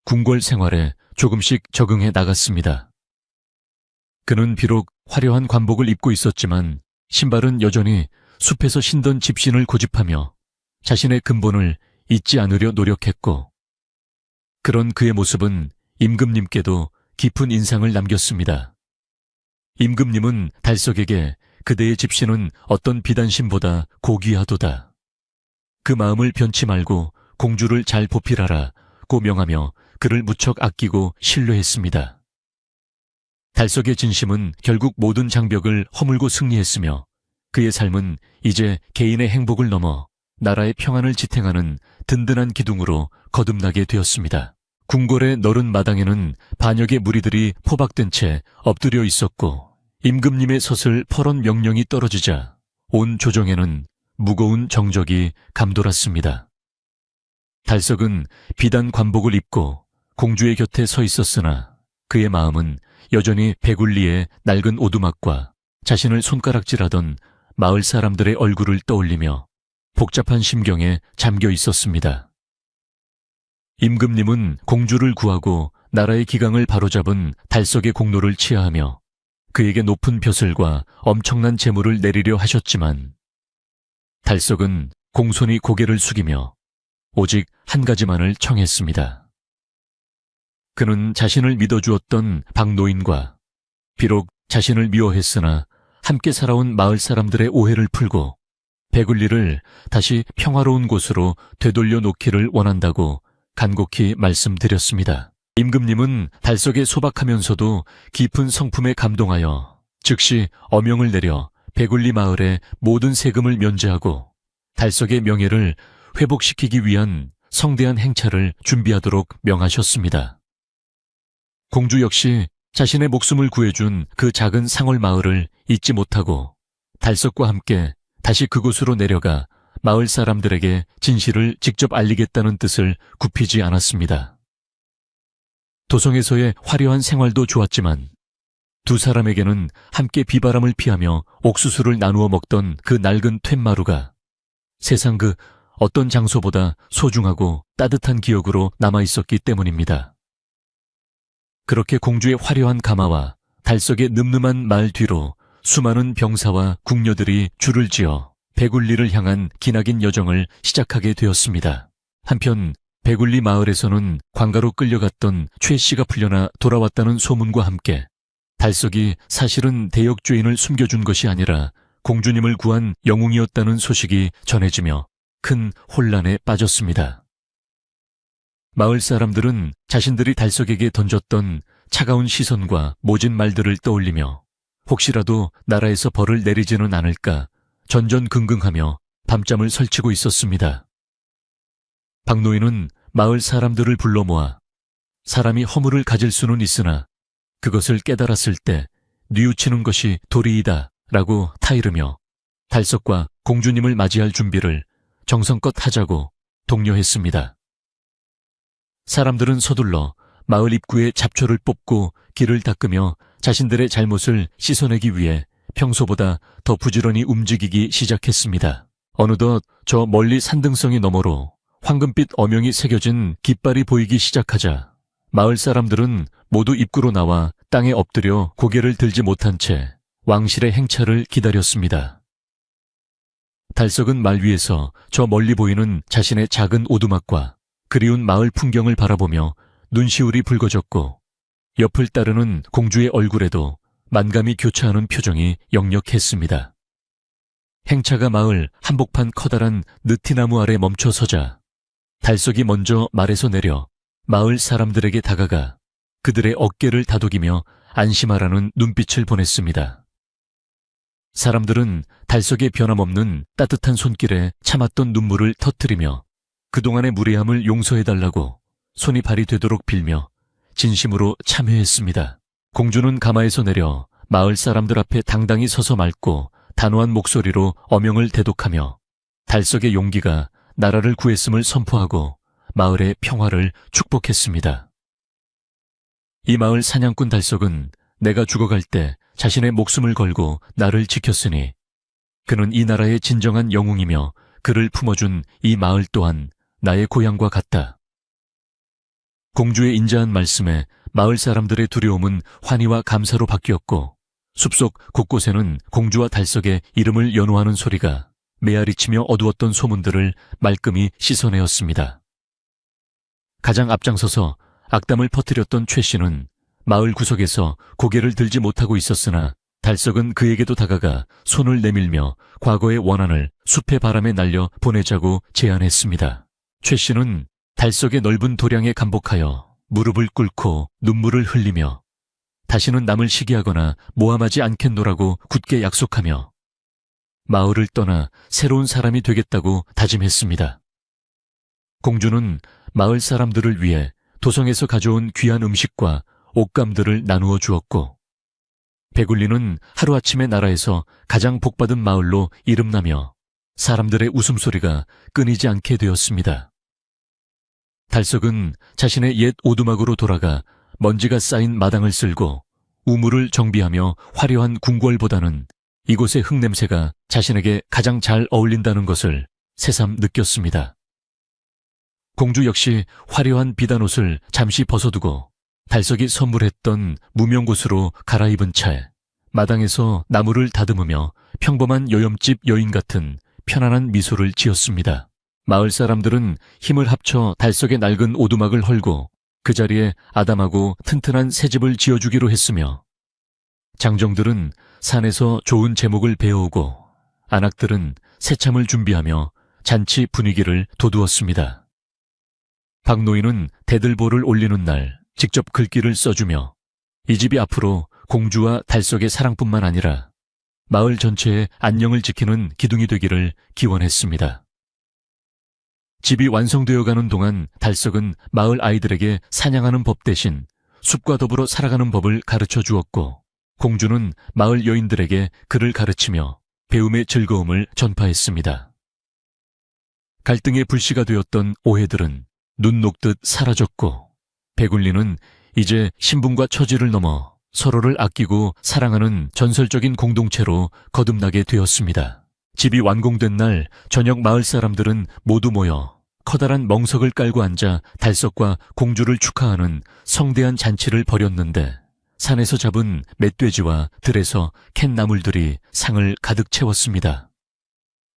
궁궐 생활에 조금씩 적응해 나갔습니다. 그는 비록 화려한 관복을 입고 있었지만 신발은 여전히 숲에서 신던 집신을 고집하며 자신의 근본을 잊지 않으려 노력했고 그런 그의 모습은 임금님께도 깊은 인상을 남겼습니다. 임금님은 달석에게 그대의 집신은 어떤 비단신보다 고귀하도다. 그 마음을 변치 말고 공주를 잘 보필하라고 명하며 그를 무척 아끼고 신뢰했습니다. 달석의 진심은 결국 모든 장벽을 허물고 승리했으며 그의 삶은 이제 개인의 행복을 넘어 나라의 평안을 지탱하는 든든한 기둥으로 거듭나게 되었습니다. 궁궐의 너른 마당에는 반역의 무리들이 포박된 채 엎드려 있었고 임금님의 섰을 퍼런 명령이 떨어지자 온 조정에는 무거운 정적이 감돌았습니다. 달석은 비단 관복을 입고 공주의 곁에 서 있었으나 그의 마음은 여전히 베굴리의 낡은 오두막과 자신을 손가락질하던 마을 사람들의 얼굴을 떠올리며 복잡한 심경에 잠겨 있었습니다. 임금님은 공주를 구하고 나라의 기강을 바로잡은 달석의 공로를 치하하며 그에게 높은 벼슬과 엄청난 재물을 내리려 하셨지만 달석은 공손히 고개를 숙이며 오직 한 가지만을 청했습니다. 그는 자신을 믿어주었던 박노인과 비록 자신을 미워했으나 함께 살아온 마을 사람들의 오해를 풀고 배굴리를 다시 평화로운 곳으로 되돌려 놓기를 원한다고 간곡히 말씀드렸습니다. 임금님은 달석에 소박하면서도 깊은 성품에 감동하여 즉시 어명을 내려 배굴리 마을의 모든 세금을 면제하고 달석의 명예를 회복시키기 위한 성대한 행차를 준비하도록 명하셨습니다. 공주 역시 자신의 목숨을 구해준 그 작은 상월 마을을 잊지 못하고 달석과 함께 다시 그곳으로 내려가 마을 사람들에게 진실을 직접 알리겠다는 뜻을 굽히지 않았습니다. 도성에서의 화려한 생활도 좋았지만 두 사람에게는 함께 비바람을 피하며 옥수수를 나누어 먹던 그 낡은 툇마루가 세상 그 어떤 장소보다 소중하고 따뜻한 기억으로 남아있었기 때문입니다. 그렇게 공주의 화려한 가마와 달석의 늠름한 말 뒤로 수많은 병사와 궁녀들이 줄을 지어 배굴리를 향한 기나긴 여정을 시작하게 되었습니다. 한편 배굴리 마을에서는 관가로 끌려갔던 최 씨가 풀려나 돌아왔다는 소문과 함께 달석이 사실은 대역죄인을 숨겨준 것이 아니라 공주님을 구한 영웅이었다는 소식이 전해지며 큰 혼란에 빠졌습니다. 마을 사람들은 자신들이 달석에게 던졌던 차가운 시선과 모진 말들을 떠올리며 혹시라도 나라에서 벌을 내리지는 않을까 전전긍긍하며 밤잠을 설치고 있었습니다. 박노인은 마을 사람들을 불러 모아 사람이 허물을 가질 수는 있으나 그것을 깨달았을 때 뉘우치는 것이 도리이다 라고 타이르며 달석과 공주님을 맞이할 준비를 정성껏 하자고 독려했습니다. 사람들은 서둘러 마을 입구에 잡초를 뽑고 길을 닦으며 자신들의 잘못을 씻어내기 위해 평소보다 더 부지런히 움직이기 시작했습니다. 어느덧 저 멀리 산등성이 너머로 황금빛 어명이 새겨진 깃발이 보이기 시작하자 마을 사람들은 모두 입구로 나와 땅에 엎드려 고개를 들지 못한 채 왕실의 행차를 기다렸습니다. 달석은 말 위에서 저 멀리 보이는 자신의 작은 오두막과 그리운 마을 풍경을 바라보며 눈시울이 붉어졌고 옆을 따르는 공주의 얼굴에도 만감이 교차하는 표정이 역력했습니다. 행차가 마을 한복판 커다란 느티나무 아래 멈춰서자 달석이 먼저 말에서 내려 마을 사람들에게 다가가 그들의 어깨를 다독이며 안심하라는 눈빛을 보냈습니다. 사람들은 달석의 변함없는 따뜻한 손길에 참았던 눈물을 터뜨리며 그동안의 무례함을 용서해달라고 손이 발이 되도록 빌며 진심으로 참회했습니다. 공주는 가마에서 내려 마을 사람들 앞에 당당히 서서 맑고 단호한 목소리로 어명을 대독하며 달석의 용기가 나라를 구했음을 선포하고 마을의 평화를 축복했습니다. 이 마을 사냥꾼 달석은 내가 죽어갈 때 자신의 목숨을 걸고 나를 지켰으니 그는 이 나라의 진정한 영웅이며 그를 품어준 이 마을 또한 나의 고향과 같다. 공주의 인자한 말씀에 마을 사람들의 두려움은 환희와 감사로 바뀌었고 숲속 곳곳에는 공주와 달석의 이름을 연호하는 소리가 메아리치며 어두웠던 소문들을 말끔히 씻어내었습니다. 가장 앞장서서 악담을 퍼뜨렸던 최 씨는 마을 구석에서 고개를 들지 못하고 있었으나 달석은 그에게도 다가가 손을 내밀며 과거의 원한을 숲의 바람에 날려 보내자고 제안했습니다. 최 씨는 달석의 넓은 도량에 감복하여 무릎을 꿇고 눈물을 흘리며 다시는 남을 시기하거나 모함하지 않겠노라고 굳게 약속하며 마을을 떠나 새로운 사람이 되겠다고 다짐했습니다. 공주는 마을 사람들을 위해 도성에서 가져온 귀한 음식과 옷감들을 나누어 주었고 배굴리는 하루아침에 나라에서 가장 복받은 마을로 이름나며 사람들의 웃음소리가 끊이지 않게 되었습니다. 달석은 자신의 옛 오두막으로 돌아가 먼지가 쌓인 마당을 쓸고 우물을 정비하며 화려한 궁궐보다는 이곳의 흙냄새가 자신에게 가장 잘 어울린다는 것을 새삼 느꼈습니다. 공주 역시 화려한 비단옷을 잠시 벗어두고 달석이 선물했던 무명곳으로 갈아입은 채 마당에서 나무를 다듬으며 평범한 요염집 여인 같은 편안한 미소를 지었습니다. 마을 사람들은 힘을 합쳐 달석의 낡은 오두막을 헐고 그 자리에 아담하고 튼튼한 새집을 지어주기로 했으며, 장정들은 산에서 좋은 제목을 베어오고 안악들은 새참을 준비하며 잔치 분위기를 돋우었습니다. 박노인은 대들보를 올리는 날 직접 글귀를 써주며 이 집이 앞으로 공주와 달석의 사랑뿐만 아니라 마을 전체의 안녕을 지키는 기둥이 되기를 기원했습니다. 집이 완성되어가는 동안 달석은 마을 아이들에게 사냥하는 법 대신 숲과 더불어 살아가는 법을 가르쳐 주었고, 공주는 마을 여인들에게 글을 가르치며 배움의 즐거움을 전파했습니다. 갈등의 불씨가 되었던 오해들은 눈 녹듯 사라졌고, 배굴리는 이제 신분과 처지를 넘어 서로를 아끼고 사랑하는 전설적인 공동체로 거듭나게 되었습니다. 집이 완공된 날 저녁 마을 사람들은 모두 모여 커다란 멍석을 깔고 앉아 달석과 공주를 축하하는 성대한 잔치를 벌였는데, 산에서 잡은 멧돼지와 들에서 캔 나물들이 상을 가득 채웠습니다.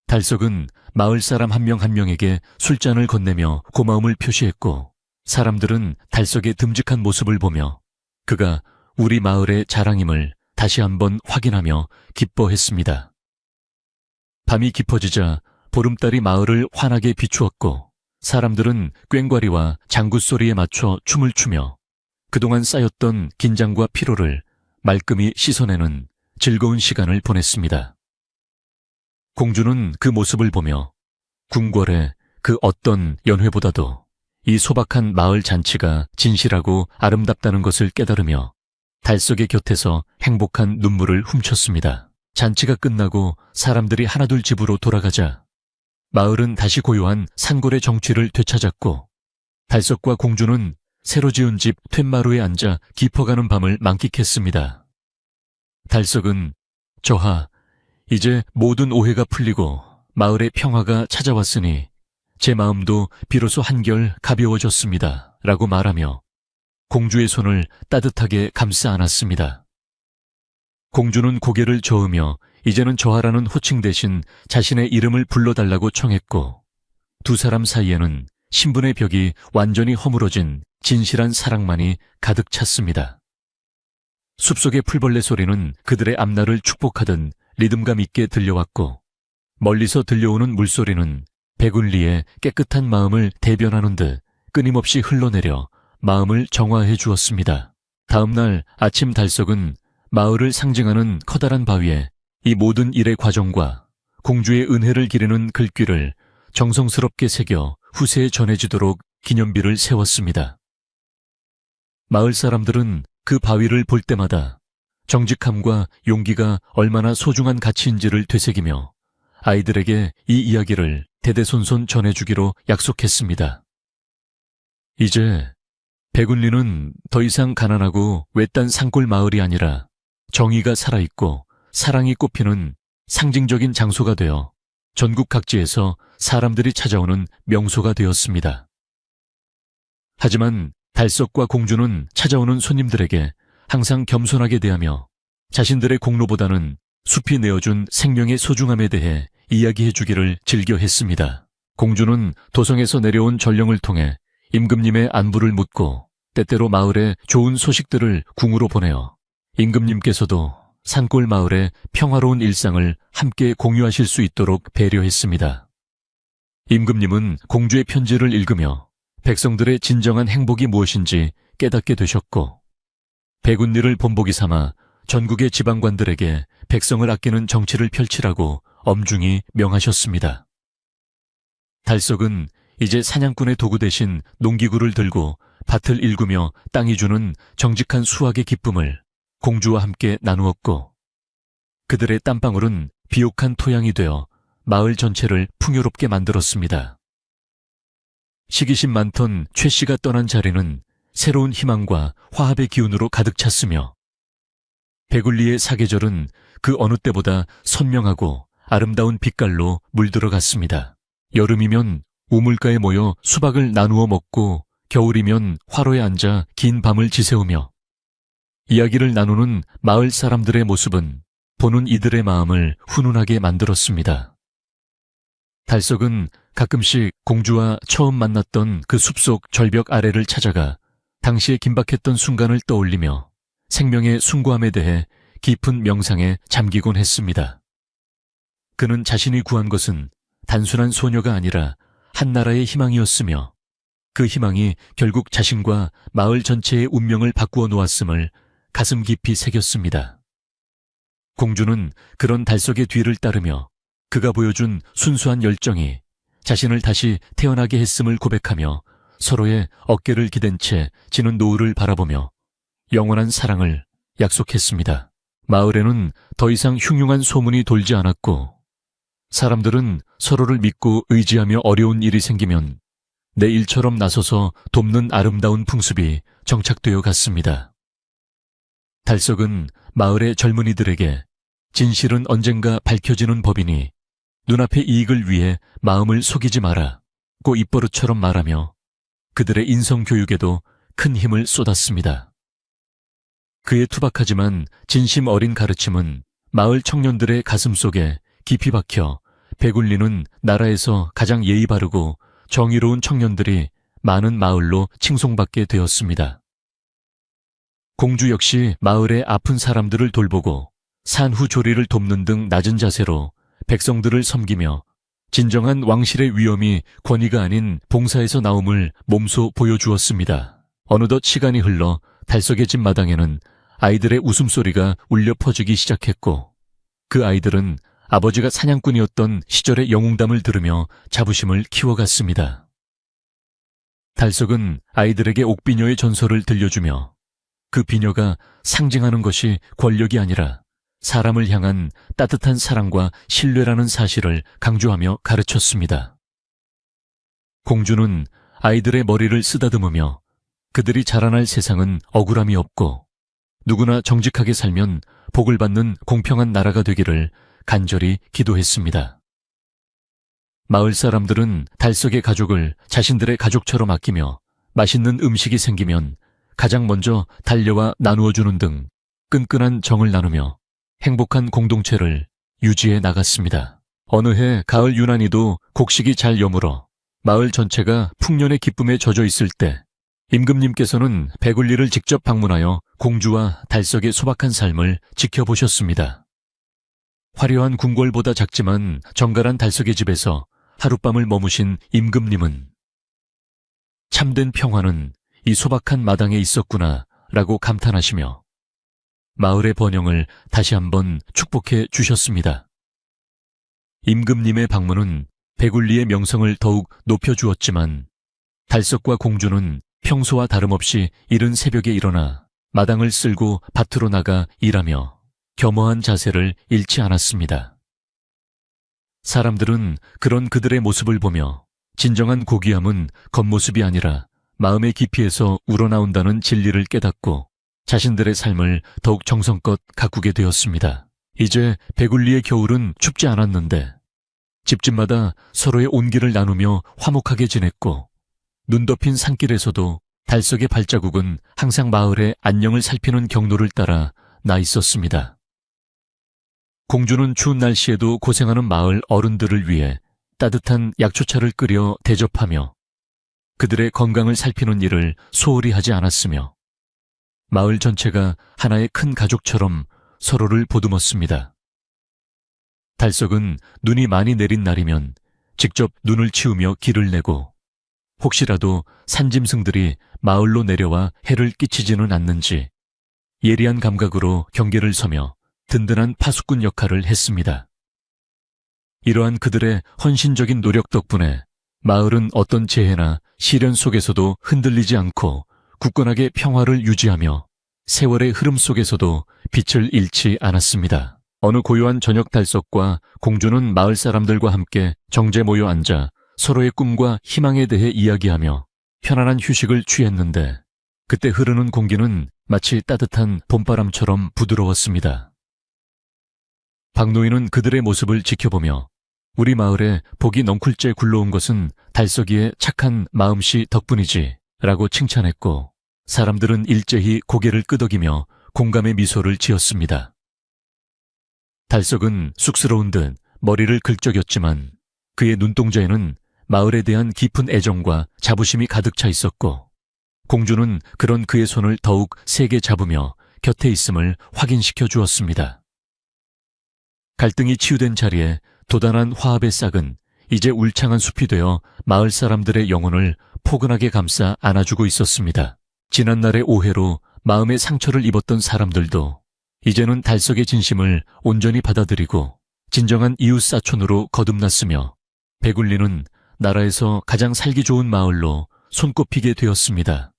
달석은 마을 사람 한 명 한 명에게 술잔을 건네며 고마움을 표시했고, 사람들은 달석의 듬직한 모습을 보며 그가 우리 마을의 자랑임을 다시 한번 확인하며 기뻐했습니다. 밤이 깊어지자 보름달이 마을을 환하게 비추었고, 사람들은 꽹과리와 장구 소리에 맞춰 춤을 추며 그동안 쌓였던 긴장과 피로를 말끔히 씻어내는 즐거운 시간을 보냈습니다. 공주는 그 모습을 보며 궁궐의 그 어떤 연회보다도 이 소박한 마을 잔치가 진실하고 아름답다는 것을 깨달으며 달석의 곁에서 행복한 눈물을 훔쳤습니다. 잔치가 끝나고 사람들이 하나둘 집으로 돌아가자 마을은 다시 고요한 산골의 정취를 되찾았고, 달석과 공주는 새로 지은 집 툇마루에 앉아 깊어가는 밤을 만끽했습니다. 달석은 저하, 이제 모든 오해가 풀리고 마을의 평화가 찾아왔으니 제 마음도 비로소 한결 가벼워졌습니다. 라고 말하며 공주의 손을 따뜻하게 감싸 안았습니다. 공주는 고개를 저으며 이제는 저하라는 호칭 대신 자신의 이름을 불러달라고 청했고, 두 사람 사이에는 신분의 벽이 완전히 허물어진 진실한 사랑만이 가득 찼습니다. 숲속의 풀벌레 소리는 그들의 앞날을 축복하듯 리듬감 있게 들려왔고, 멀리서 들려오는 물소리는 백운리의 깨끗한 마음을 대변하는 듯 끊임없이 흘러내려 마음을 정화해 주었습니다. 다음 날 아침 달석은 마을을 상징하는 커다란 바위에 이 모든 일의 과정과 공주의 은혜를 기리는 글귀를 정성스럽게 새겨 후세에 전해지도록 기념비를 세웠습니다. 마을 사람들은 그 바위를 볼 때마다 정직함과 용기가 얼마나 소중한 가치인지를 되새기며 아이들에게 이 이야기를 대대손손 전해주기로 약속했습니다. 이제 백운리는 더 이상 가난하고 외딴 산골 마을이 아니라 정의가 살아있고 사랑이 꽃피는 상징적인 장소가 되어 전국 각지에서 사람들이 찾아오는 명소가 되었습니다. 하지만 달석과 공주는 찾아오는 손님들에게 항상 겸손하게 대하며 자신들의 공로보다는 숲이 내어준 생명의 소중함에 대해 이야기해주기를 즐겨 했습니다. 공주는 도성에서 내려온 전령을 통해 임금님의 안부를 묻고 때때로 마을에 좋은 소식들을 궁으로 보내어 임금님께서도 산골 마을의 평화로운 일상을 함께 공유하실 수 있도록 배려했습니다. 임금님은 공주의 편지를 읽으며 백성들의 진정한 행복이 무엇인지 깨닫게 되셨고, 백운리를 본보기 삼아 전국의 지방관들에게 백성을 아끼는 정치를 펼치라고 엄중히 명하셨습니다. 달석은 이제 사냥꾼의 도구 대신 농기구를 들고 밭을 일구며 땅이 주는 정직한 수확의 기쁨을 공주와 함께 나누었고, 그들의 땀방울은 비옥한 토양이 되어 마을 전체를 풍요롭게 만들었습니다. 시기심 많던 최 씨가 떠난 자리는 새로운 희망과 화합의 기운으로 가득 찼으며, 백운리의 사계절은 그 어느 때보다 선명하고 아름다운 빛깔로 물들어갔습니다. 여름이면 우물가에 모여 수박을 나누어 먹고 겨울이면 화로에 앉아 긴 밤을 지새우며 이야기를 나누는 마을 사람들의 모습은 보는 이들의 마음을 훈훈하게 만들었습니다. 달석은 가끔씩 공주와 처음 만났던 그 숲속 절벽 아래를 찾아가 당시에 긴박했던 순간을 떠올리며 생명의 숭고함에 대해 깊은 명상에 잠기곤 했습니다. 그는 자신이 구한 것은 단순한 소녀가 아니라 한 나라의 희망이었으며 그 희망이 결국 자신과 마을 전체의 운명을 바꾸어 놓았음을 가슴 깊이 새겼습니다. 공주는 그런 달석의 뒤를 따르며 그가 보여준 순수한 열정이 자신을 다시 태어나게 했음을 고백하며 서로의 어깨를 기댄 채 지는 노을을 바라보며 영원한 사랑을 약속했습니다. 마을에는 더 이상 흉흉한 소문이 돌지 않았고 사람들은 서로를 믿고 의지하며 어려운 일이 생기면 내 일처럼 나서서 돕는 아름다운 풍습이 정착되어 갔습니다. 달석은 마을의 젊은이들에게 진실은 언젠가 밝혀지는 법이니 눈앞의 이익을 위해 마음을 속이지 마라고 입버릇처럼 말하며 그들의 인성교육에도 큰 힘을 쏟았습니다. 그의 투박하지만 진심 어린 가르침은 마을 청년들의 가슴 속에 깊이 박혀 배굴리는 나라에서 가장 예의 바르고 정의로운 청년들이 많은 마을로 칭송받게 되었습니다. 공주 역시 마을의 아픈 사람들을 돌보고 산후 조리를 돕는 등 낮은 자세로 백성들을 섬기며 진정한 왕실의 위엄이 권위가 아닌 봉사에서 나옴을 몸소 보여주었습니다. 어느덧 시간이 흘러 달석의 집 마당에는 아이들의 웃음소리가 울려 퍼지기 시작했고 그 아이들은 아버지가 사냥꾼이었던 시절의 영웅담을 들으며 자부심을 키워갔습니다. 달석은 아이들에게 옥비녀의 전설을 들려주며 그 비녀가 상징하는 것이 권력이 아니라 사람을 향한 따뜻한 사랑과 신뢰라는 사실을 강조하며 가르쳤습니다. 공주는 아이들의 머리를 쓰다듬으며 그들이 자라날 세상은 억울함이 없고 누구나 정직하게 살면 복을 받는 공평한 나라가 되기를 간절히 기도했습니다. 마을 사람들은 달석의 가족을 자신들의 가족처럼 아끼며 맛있는 음식이 생기면 가장 먼저 달려와 나누어주는 등 끈끈한 정을 나누며 행복한 공동체를 유지해 나갔습니다. 어느 해 가을 유난히도 곡식이 잘 여물어 마을 전체가 풍년의 기쁨에 젖어 있을 때 임금님께서는 배굴리를 직접 방문하여 공주와 달석의 소박한 삶을 지켜보셨습니다. 화려한 궁궐보다 작지만 정갈한 달석의 집에서 하룻밤을 머무신 임금님은 참된 평화는 이 소박한 마당에 있었구나 라고 감탄하시며 마을의 번영을 다시 한번 축복해 주셨습니다. 임금님의 방문은 배굴리의 명성을 더욱 높여주었지만 달석과 공주는 평소와 다름없이 이른 새벽에 일어나 마당을 쓸고 밭으로 나가 일하며 겸허한 자세를 잃지 않았습니다. 사람들은 그런 그들의 모습을 보며 진정한 고귀함은 겉모습이 아니라 마음의 깊이에서 우러나온다는 진리를 깨닫고 자신들의 삶을 더욱 정성껏 가꾸게 되었습니다. 이제 배굴리의 겨울은 춥지 않았는데 집집마다 서로의 온기를 나누며 화목하게 지냈고 눈 덮인 산길에서도 달석의 발자국은 항상 마을의 안녕을 살피는 경로를 따라 나 있었습니다. 공주는 추운 날씨에도 고생하는 마을 어른들을 위해 따뜻한 약초차를 끓여 대접하며 그들의 건강을 살피는 일을 소홀히 하지 않았으며 마을 전체가 하나의 큰 가족처럼 서로를 보듬었습니다. 달석은 눈이 많이 내린 날이면 직접 눈을 치우며 길을 내고 혹시라도 산짐승들이 마을로 내려와 해를 끼치지는 않는지 예리한 감각으로 경계를 서며 든든한 파수꾼 역할을 했습니다. 이러한 그들의 헌신적인 노력 덕분에 마을은 어떤 재해나 시련 속에서도 흔들리지 않고 굳건하게 평화를 유지하며 세월의 흐름 속에서도 빛을 잃지 않았습니다. 어느 고요한 저녁 달석과 공주는 마을 사람들과 함께 정제 모여 앉아 서로의 꿈과 희망에 대해 이야기하며 편안한 휴식을 취했는데 그때 흐르는 공기는 마치 따뜻한 봄바람처럼 부드러웠습니다. 박노인은 그들의 모습을 지켜보며 우리 마을에 복이 넝쿨째 굴러온 것은 달석이의 착한 마음씨 덕분이지 라고 칭찬했고 사람들은 일제히 고개를 끄덕이며 공감의 미소를 지었습니다. 달석은 쑥스러운 듯 머리를 긁적였지만 그의 눈동자에는 마을에 대한 깊은 애정과 자부심이 가득 차 있었고, 공주는 그런 그의 손을 더욱 세게 잡으며 곁에 있음을 확인시켜 주었습니다. 갈등이 치유된 자리에 도단한 화합의 싹은 이제 울창한 숲이 되어 마을 사람들의 영혼을 포근하게 감싸 안아주고 있었습니다. 지난날의 오해로 마음의 상처를 입었던 사람들도 이제는 달석의 진심을 온전히 받아들이고 진정한 이웃 사촌으로 거듭났으며, 배굴리는 나라에서 가장 살기 좋은 마을로 손꼽히게 되었습니다.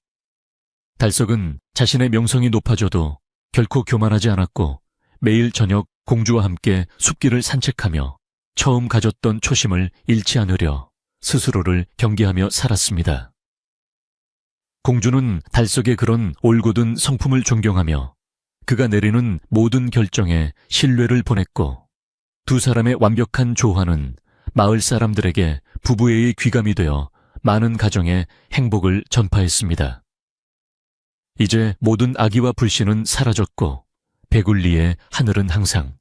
달석은 자신의 명성이 높아져도 결코 교만하지 않았고, 매일 저녁 공주와 함께 숲길을 산책하며 처음 가졌던 초심을 잃지 않으려 스스로를 경계하며 살았습니다. 공주는 달석의 그런 올곧은 성품을 존경하며 그가 내리는 모든 결정에 신뢰를 보냈고, 두 사람의 완벽한 조화는 마을 사람들에게 부부애의 귀감이 되어 많은 가정에 행복을 전파했습니다. 이제 모든 악의와 불신은 사라졌고 배굴리의 하늘은 항상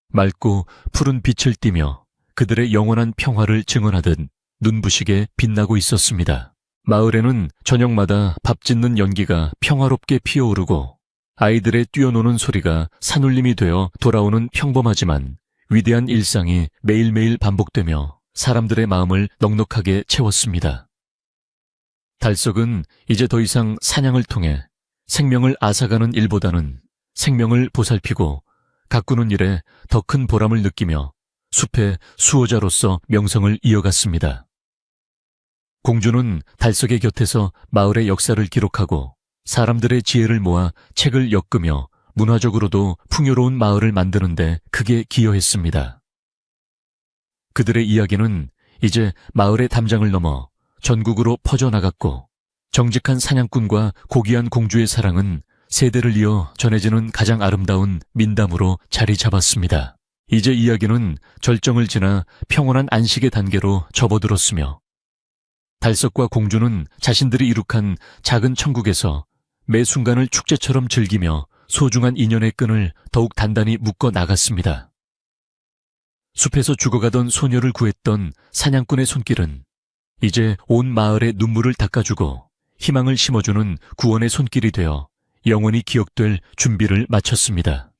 맑고 푸른 빛을 띠며 그들의 영원한 평화를 증언하듯 눈부시게 빛나고 있었습니다. 마을에는 저녁마다 밥 짓는 연기가 평화롭게 피어오르고 아이들의 뛰어노는 소리가 산울림이 되어 돌아오는 평범하지만 위대한 일상이 매일매일 반복되며 사람들의 마음을 넉넉하게 채웠습니다. 달석은 이제 더 이상 사냥을 통해 생명을 앗아가는 일보다는 생명을 보살피고 가꾸는 일에 더 큰 보람을 느끼며 숲의 수호자로서 명성을 이어갔습니다. 공주는 달석의 곁에서 마을의 역사를 기록하고 사람들의 지혜를 모아 책을 엮으며 문화적으로도 풍요로운 마을을 만드는데 크게 기여했습니다. 그들의 이야기는 이제 마을의 담장을 넘어 전국으로 퍼져나갔고, 정직한 사냥꾼과 고귀한 공주의 사랑은 세대를 이어 전해지는 가장 아름다운 민담으로 자리 잡았습니다. 이제 이야기는 절정을 지나 평온한 안식의 단계로 접어들었으며, 달석과 공주는 자신들이 이룩한 작은 천국에서 매 순간을 축제처럼 즐기며 소중한 인연의 끈을 더욱 단단히 묶어 나갔습니다. 숲에서 죽어가던 소녀를 구했던 사냥꾼의 손길은 이제 온 마을의 눈물을 닦아주고 희망을 심어주는 구원의 손길이 되어 영원히 기억될 준비를 마쳤습니다.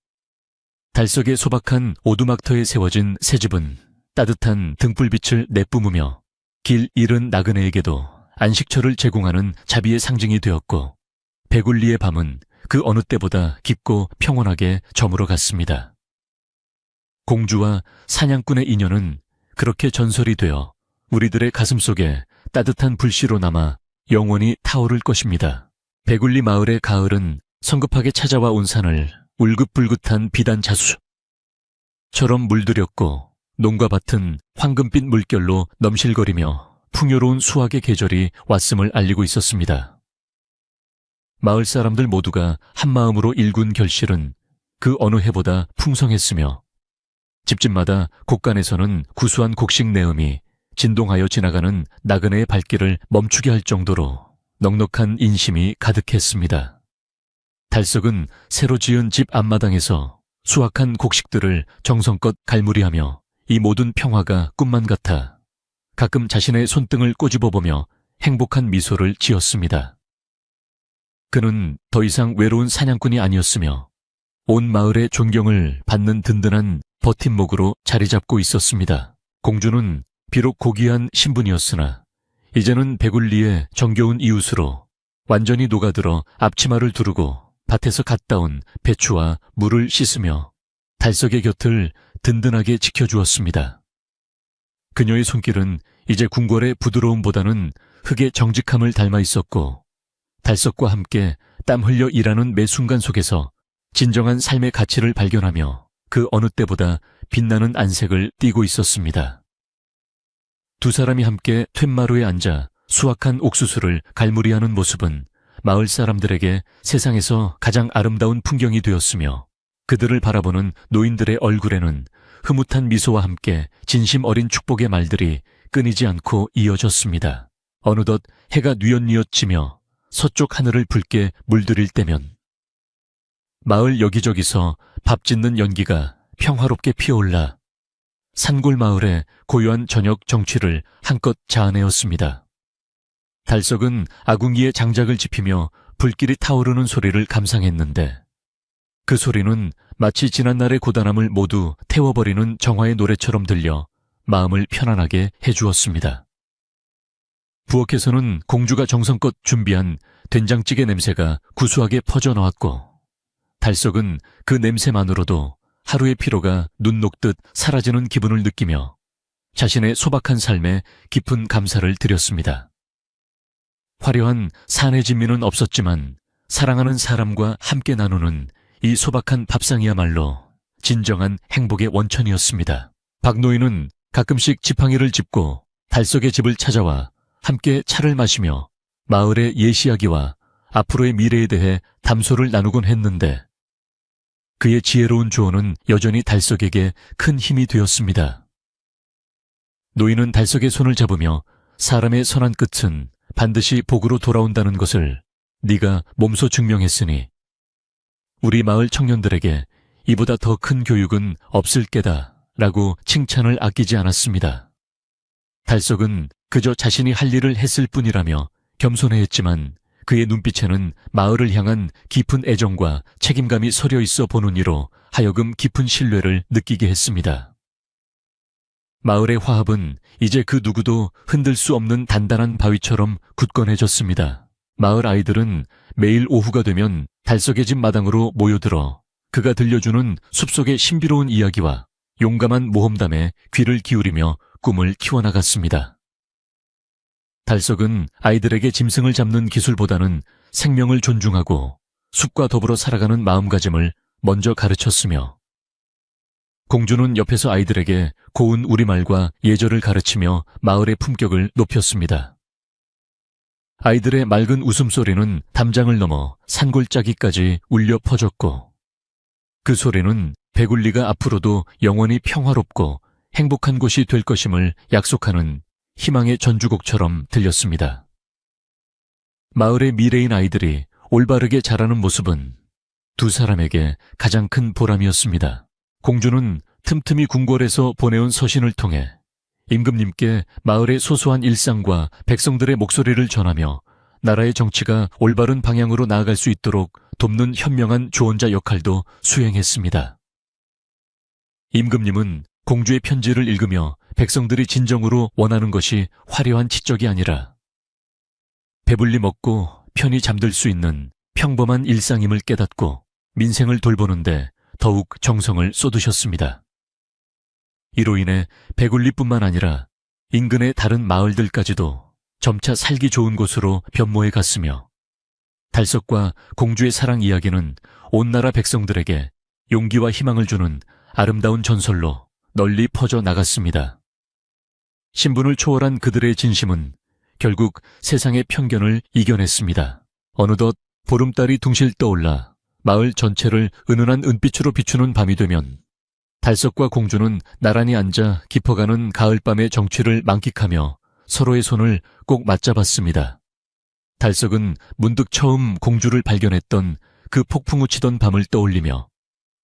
달석의 소박한 오두막터에 세워진 새 집은 따뜻한 등불빛을 내뿜으며 길 잃은 나그네에게도 안식처를 제공하는 자비의 상징이 되었고, 배굴리의 밤은 그 어느 때보다 깊고 평온하게 저물어 갔습니다. 공주와 사냥꾼의 인연은 그렇게 전설이 되어 우리들의 가슴속에 따뜻한 불씨로 남아 영원히 타오를 것입니다. 배굴리 마을의 가을은 성급하게 찾아와 온 산을 울긋불긋한 비단 자수처럼 물들였고, 농과 밭은 황금빛 물결로 넘실거리며 풍요로운 수확의 계절이 왔음을 알리고 있었습니다. 마을 사람들 모두가 한마음으로 일군 결실은 그 어느 해보다 풍성했으며, 집집마다 곳간에서는 구수한 곡식 내음이 진동하여 지나가는 나그네의 발길을 멈추게 할 정도로 넉넉한 인심이 가득했습니다. 달석은 새로 지은 집 앞마당에서 수확한 곡식들을 정성껏 갈무리하며 이 모든 평화가 꿈만 같아 가끔 자신의 손등을 꼬집어보며 행복한 미소를 지었습니다. 그는 더 이상 외로운 사냥꾼이 아니었으며 온 마을의 존경을 받는 든든한 버팀목으로 자리 잡고 있었습니다. 공주는 비록 고귀한 신분이었으나 이제는 배굴리의 정겨운 이웃으로 완전히 녹아들어 앞치마를 두르고 밭에서 갓 따온 배추와 물을 씻으며 달석의 곁을 든든하게 지켜주었습니다. 그녀의 손길은 이제 궁궐의 부드러움보다는 흙의 정직함을 닮아 있었고, 달석과 함께 땀 흘려 일하는 매 순간 속에서 진정한 삶의 가치를 발견하며 그 어느 때보다 빛나는 안색을 띠고 있었습니다. 두 사람이 함께 툇마루에 앉아 수확한 옥수수를 갈무리하는 모습은 마을 사람들에게 세상에서 가장 아름다운 풍경이 되었으며, 그들을 바라보는 노인들의 얼굴에는 흐뭇한 미소와 함께 진심 어린 축복의 말들이 끊이지 않고 이어졌습니다. 어느덧 해가 뉘엿뉘엿 지며 서쪽 하늘을 붉게 물들일 때면 마을 여기저기서 밥 짓는 연기가 평화롭게 피어올라 산골 마을의 고요한 저녁 정취를 한껏 자아내었습니다. 달석은 아궁이에 장작을 지피며 불길이 타오르는 소리를 감상했는데 그 소리는 마치 지난날의 고단함을 모두 태워버리는 정화의 노래처럼 들려 마음을 편안하게 해주었습니다. 부엌에서는 공주가 정성껏 준비한 된장찌개 냄새가 구수하게 퍼져나왔고 달석은 그 냄새만으로도 하루의 피로가 눈 녹듯 사라지는 기분을 느끼며 자신의 소박한 삶에 깊은 감사를 드렸습니다. 화려한 사내 진미는 없었지만 사랑하는 사람과 함께 나누는 이 소박한 밥상이야말로 진정한 행복의 원천이었습니다. 박노인은 가끔씩 지팡이를 짚고 달석의 집을 찾아와 함께 차를 마시며 마을의 옛 이야기와 앞으로의 미래에 대해 담소를 나누곤 했는데 그의 지혜로운 조언은 여전히 달석에게 큰 힘이 되었습니다. 노인은 달석의 손을 잡으며 사람의 선한 끝은 반드시 복으로 돌아온다는 것을 네가 몸소 증명했으니 우리 마을 청년들에게 이보다 더 큰 교육은 없을 게다 라고 칭찬을 아끼지 않았습니다. 달석은 그저 자신이 할 일을 했을 뿐이라며 겸손해했지만 그의 눈빛에는 마을을 향한 깊은 애정과 책임감이 서려 있어 보는 이로 하여금 깊은 신뢰를 느끼게 했습니다. 마을의 화합은 이제 그 누구도 흔들 수 없는 단단한 바위처럼 굳건해졌습니다. 마을 아이들은 매일 오후가 되면 달석의 집 마당으로 모여들어 그가 들려주는 숲속의 신비로운 이야기와 용감한 모험담에 귀를 기울이며 꿈을 키워나갔습니다. 달석은 아이들에게 짐승을 잡는 기술보다는 생명을 존중하고 숲과 더불어 살아가는 마음가짐을 먼저 가르쳤으며 공주는 옆에서 아이들에게 고운 우리말과 예절을 가르치며 마을의 품격을 높였습니다. 아이들의 맑은 웃음소리는 담장을 넘어 산골짜기까지 울려 퍼졌고 그 소리는 배굴리가 앞으로도 영원히 평화롭고 행복한 곳이 될 것임을 약속하는 희망의 전주곡처럼 들렸습니다. 마을의 미래인 아이들이 올바르게 자라는 모습은 두 사람에게 가장 큰 보람이었습니다. 공주는 틈틈이 궁궐에서 보내온 서신을 통해 임금님께 마을의 소소한 일상과 백성들의 목소리를 전하며 나라의 정치가 올바른 방향으로 나아갈 수 있도록 돕는 현명한 조언자 역할도 수행했습니다. 임금님은 공주의 편지를 읽으며 백성들이 진정으로 원하는 것이 화려한 치적이 아니라 배불리 먹고 편히 잠들 수 있는 평범한 일상임을 깨닫고 민생을 돌보는데 더욱 정성을 쏟으셨습니다. 이로 인해 배굴리뿐만 아니라 인근의 다른 마을들까지도 점차 살기 좋은 곳으로 변모해 갔으며 달석과 공주의 사랑 이야기는 온 나라 백성들에게 용기와 희망을 주는 아름다운 전설로 널리 퍼져 나갔습니다. 신분을 초월한 그들의 진심은 결국 세상의 편견을 이겨냈습니다. 어느덧 보름달이 둥실 떠올라 마을 전체를 은은한 은빛으로 비추는 밤이 되면 달석과 공주는 나란히 앉아 깊어가는 가을밤의 정취를 만끽하며 서로의 손을 꼭 맞잡았습니다. 달석은 문득 처음 공주를 발견했던 그 폭풍 우치던 밤을 떠올리며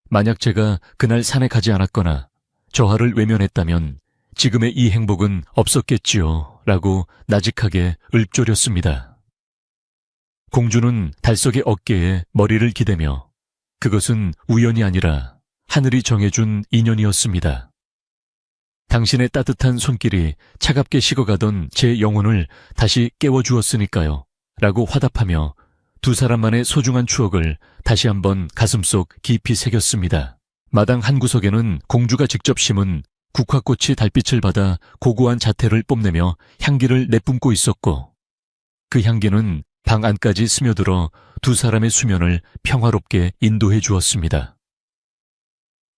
만약 제가 그날 산에 가지 않았거나 저하를 외면했다면 지금의 이 행복은 없었겠지요 라고 나직하게 읊조렸습니다. 공주는 달석의 어깨에 머리를 기대며 그것은 우연이 아니라 하늘이 정해준 인연이었습니다. 당신의 따뜻한 손길이 차갑게 식어가던 제 영혼을 다시 깨워주었으니까요 라고 화답하며 두 사람만의 소중한 추억을 다시 한번 가슴속 깊이 새겼습니다. 마당 한 구석에는 공주가 직접 심은 국화꽃이 달빛을 받아 고고한 자태를 뽐내며 향기를 내뿜고 있었고 그 향기는 방 안까지 스며들어 두 사람의 수면을 평화롭게 인도해 주었습니다.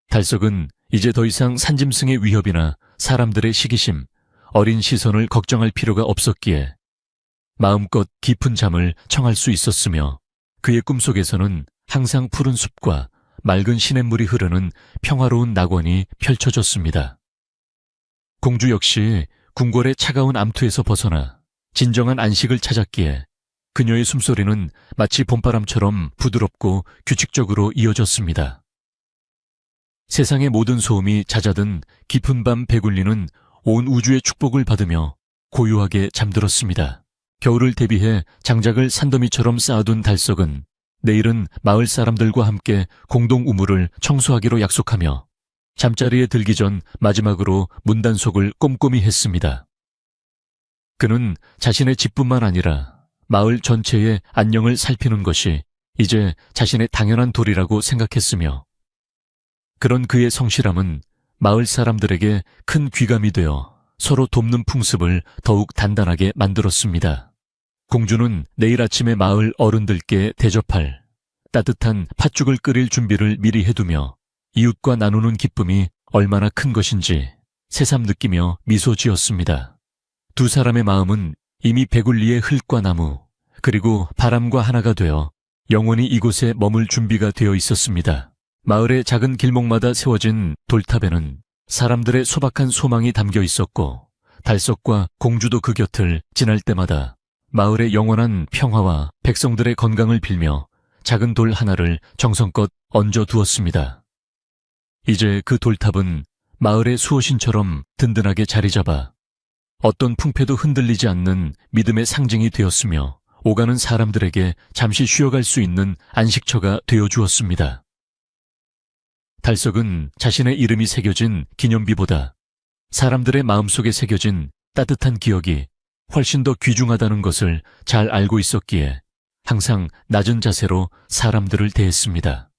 달석은 이제 더 이상 산짐승의 위협이나 사람들의 시기심, 어린 시선을 걱정할 필요가 없었기에 마음껏 깊은 잠을 청할 수 있었으며 그의 꿈속에서는 항상 푸른 숲과 맑은 시냇물이 흐르는 평화로운 낙원이 펼쳐졌습니다. 공주 역시 궁궐의 차가운 암투에서 벗어나 진정한 안식을 찾았기에 그녀의 숨소리는 마치 봄바람처럼 부드럽고 규칙적으로 이어졌습니다. 세상의 모든 소음이 잦아든 깊은 밤 배굴리는 온 우주의 축복을 받으며 고요하게 잠들었습니다. 겨울을 대비해 장작을 산더미처럼 쌓아둔 달석은 내일은 마을 사람들과 함께 공동 우물을 청소하기로 약속하며 잠자리에 들기 전 마지막으로 문단속을 꼼꼼히 했습니다. 그는 자신의 집뿐만 아니라 마을 전체의 안녕을 살피는 것이 이제 자신의 당연한 도리라고 생각했으며 그런 그의 성실함은 마을 사람들에게 큰 귀감이 되어 서로 돕는 풍습을 더욱 단단하게 만들었습니다. 공주는 내일 아침에 마을 어른들께 대접할 따뜻한 팥죽을 끓일 준비를 미리 해두며 이웃과 나누는 기쁨이 얼마나 큰 것인지 새삼 느끼며 미소 지었습니다. 두 사람의 마음은 이미 배굴리의 흙과 나무 그리고 바람과 하나가 되어 영원히 이곳에 머물 준비가 되어 있었습니다. 마을의 작은 길목마다 세워진 돌탑에는 사람들의 소박한 소망이 담겨 있었고 달석과 공주도 그 곁을 지날 때마다 마을의 영원한 평화와 백성들의 건강을 빌며 작은 돌 하나를 정성껏 얹어 두었습니다. 이제 그 돌탑은 마을의 수호신처럼 든든하게 자리 잡아 어떤 풍패도 흔들리지 않는 믿음의 상징이 되었으며 오가는 사람들에게 잠시 쉬어갈 수 있는 안식처가 되어 주었습니다. 달석은 자신의 이름이 새겨진 기념비보다 사람들의 마음속에 새겨진 따뜻한 기억이 훨씬 더 귀중하다는 것을 잘 알고 있었기에 항상 낮은 자세로 사람들을 대했습니다.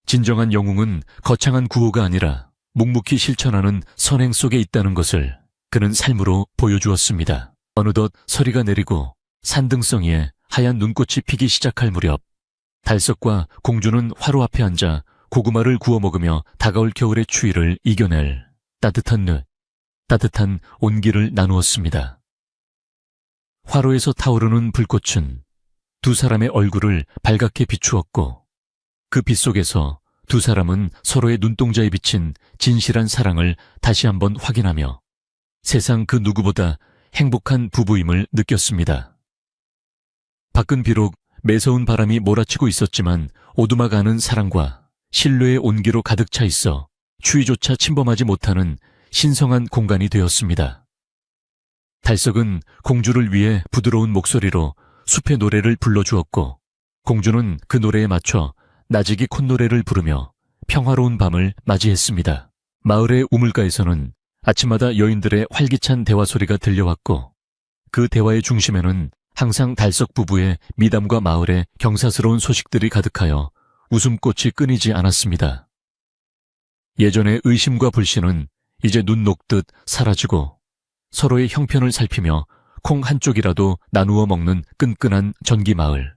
진정한 영웅은 거창한 구호가 아니라 묵묵히 실천하는 선행 속에 있다는 것을 그는 삶으로 보여주었습니다. 어느덧 서리가 내리고 산등성이에 하얀 눈꽃이 피기 시작할 무렵 달석과 공주는 화로 앞에 앉아 고구마를 구워 먹으며 다가올 겨울의 추위를 이겨낼 따뜻한 온기를 나누었습니다. 화로에서 타오르는 불꽃은 두 사람의 얼굴을 발갛게 비추었고 그 빛 속에서 두 사람은 서로의 눈동자에 비친 진실한 사랑을 다시 한번 확인하며 세상 그 누구보다 행복한 부부임을 느꼈습니다. 밖은 비록 매서운 바람이 몰아치고 있었지만 오두막아는 사랑과 신뢰의 온기로 가득 차 있어 추위조차 침범하지 못하는 신성한 공간이 되었습니다. 달석은 공주를 위해 부드러운 목소리로 숲의 노래를 불러주었고 공주는 그 노래에 맞춰 나직이 콧노래를 부르며 평화로운 밤을 맞이했습니다. 마을의 우물가에서는 아침마다 여인들의 활기찬 대화 소리가 들려왔고 그 대화의 중심에는 항상 달석 부부의 미담과 마을의 경사스러운 소식들이 가득하여 웃음꽃이 끊이지 않았습니다. 예전의 의심과 불신은 이제 눈 녹듯 사라지고 서로의 형편을 살피며 콩 한쪽이라도 나누어 먹는 끈끈한 전기마을.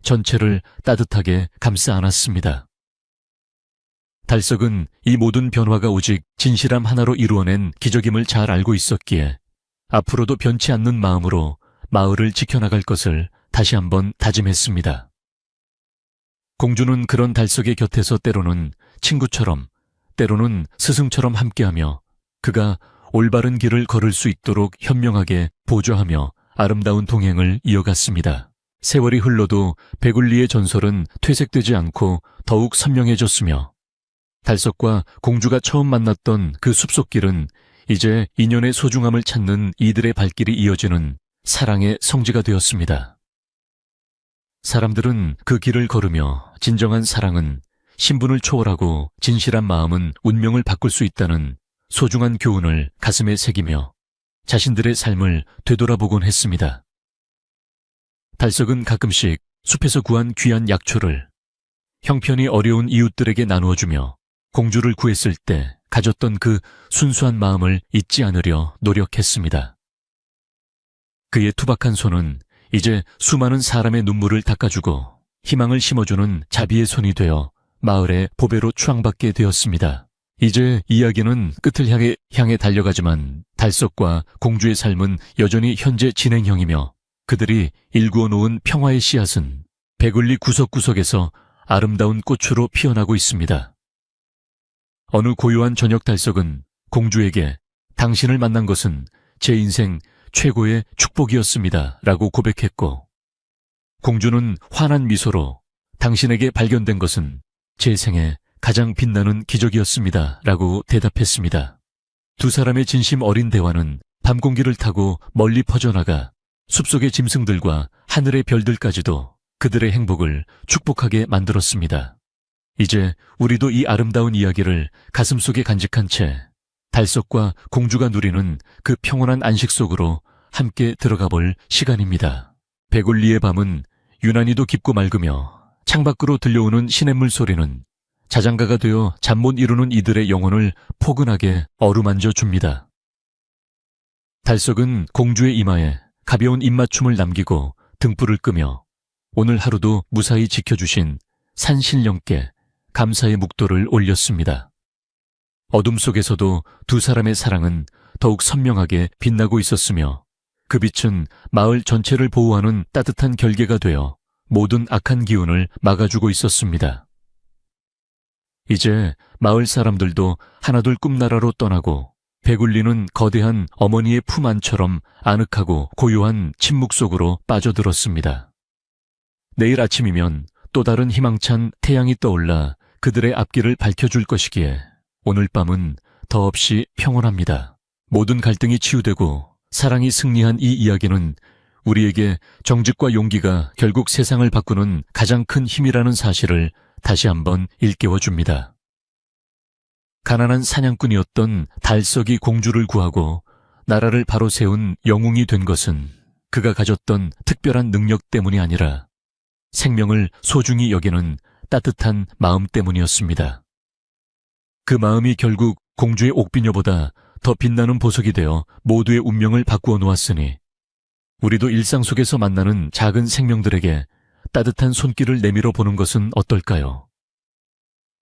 전체를 따뜻하게 감싸 안았습니다. 달석은 이 모든 변화가 오직 진실함 하나로 이루어낸 기적임을 잘 알고 있었기에 앞으로도 변치 않는 마음으로 마을을 지켜나갈 것을 다시 한번 다짐했습니다. 공주는 그런 달석의 곁에서 때로는 친구처럼 때로는 스승처럼 함께하며 그가 올바른 길을 걸을 수 있도록 현명하게 보조하며 아름다운 동행을 이어갔습니다. 세월이 흘러도 배굴리의 전설은 퇴색되지 않고 더욱 선명해졌으며 달석과 공주가 처음 만났던 그 숲속길은 이제 인연의 소중함을 찾는 이들의 발길이 이어지는 사랑의 성지가 되었습니다. 사람들은 그 길을 걸으며 진정한 사랑은 신분을 초월하고 진실한 마음은 운명을 바꿀 수 있다는 소중한 교훈을 가슴에 새기며 자신들의 삶을 되돌아보곤 했습니다. 달석은 가끔씩 숲에서 구한 귀한 약초를 형편이 어려운 이웃들에게 나누어주며 공주를 구했을 때 가졌던 그 순수한 마음을 잊지 않으려 노력했습니다. 그의 투박한 손은 이제 수많은 사람의 눈물을 닦아주고 희망을 심어주는 자비의 손이 되어 마을의 보배로 추앙받게 되었습니다. 이제 이야기는 끝을 향해 달려가지만 달석과 공주의 삶은 여전히 현재 진행형이며 그들이 일구어 놓은 평화의 씨앗은 배굴리 구석구석에서 아름다운 꽃으로 피어나고 있습니다. 어느 고요한 저녁 달석은 공주에게 당신을 만난 것은 제 인생 최고의 축복이었습니다. 라고 고백했고, 공주는 환한 미소로 당신에게 발견된 것은 제 생에 가장 빛나는 기적이었습니다. 라고 대답했습니다. 두 사람의 진심 어린 대화는 밤 공기를 타고 멀리 퍼져나가 숲속의 짐승들과 하늘의 별들까지도 그들의 행복을 축복하게 만들었습니다. 이제 우리도 이 아름다운 이야기를 가슴속에 간직한 채 달석과 공주가 누리는 그 평온한 안식 속으로 함께 들어가 볼 시간입니다. 베굴리의 밤은 유난히도 깊고 맑으며 창밖으로 들려오는 시냇물 소리는 자장가가 되어 잠 못 이루는 이들의 영혼을 포근하게 어루만져 줍니다. 달석은 공주의 이마에 가벼운 입맞춤을 남기고 등불을 끄며 오늘 하루도 무사히 지켜주신 산신령께 감사의 묵도를 올렸습니다. 어둠 속에서도 두 사람의 사랑은 더욱 선명하게 빛나고 있었으며 그 빛은 마을 전체를 보호하는 따뜻한 결계가 되어 모든 악한 기운을 막아주고 있었습니다. 이제 마을 사람들도 하나둘 꿈나라로 떠나고 베굴리는 거대한 어머니의 품 안처럼 아늑하고 고요한 침묵 속으로 빠져들었습니다. 내일 아침이면 또 다른 희망찬 태양이 떠올라 그들의 앞길을 밝혀줄 것이기에 오늘 밤은 더없이 평온합니다. 모든 갈등이 치유되고 사랑이 승리한 이 이야기는 우리에게 정직과 용기가 결국 세상을 바꾸는 가장 큰 힘이라는 사실을 다시 한번 일깨워줍니다. 가난한 사냥꾼이었던 달석이 공주를 구하고 나라를 바로 세운 영웅이 된 것은 그가 가졌던 특별한 능력 때문이 아니라 생명을 소중히 여기는 따뜻한 마음 때문이었습니다. 그 마음이 결국 공주의 옥비녀보다 더 빛나는 보석이 되어 모두의 운명을 바꾸어 놓았으니 우리도 일상 속에서 만나는 작은 생명들에게 따뜻한 손길을 내밀어 보는 것은 어떨까요?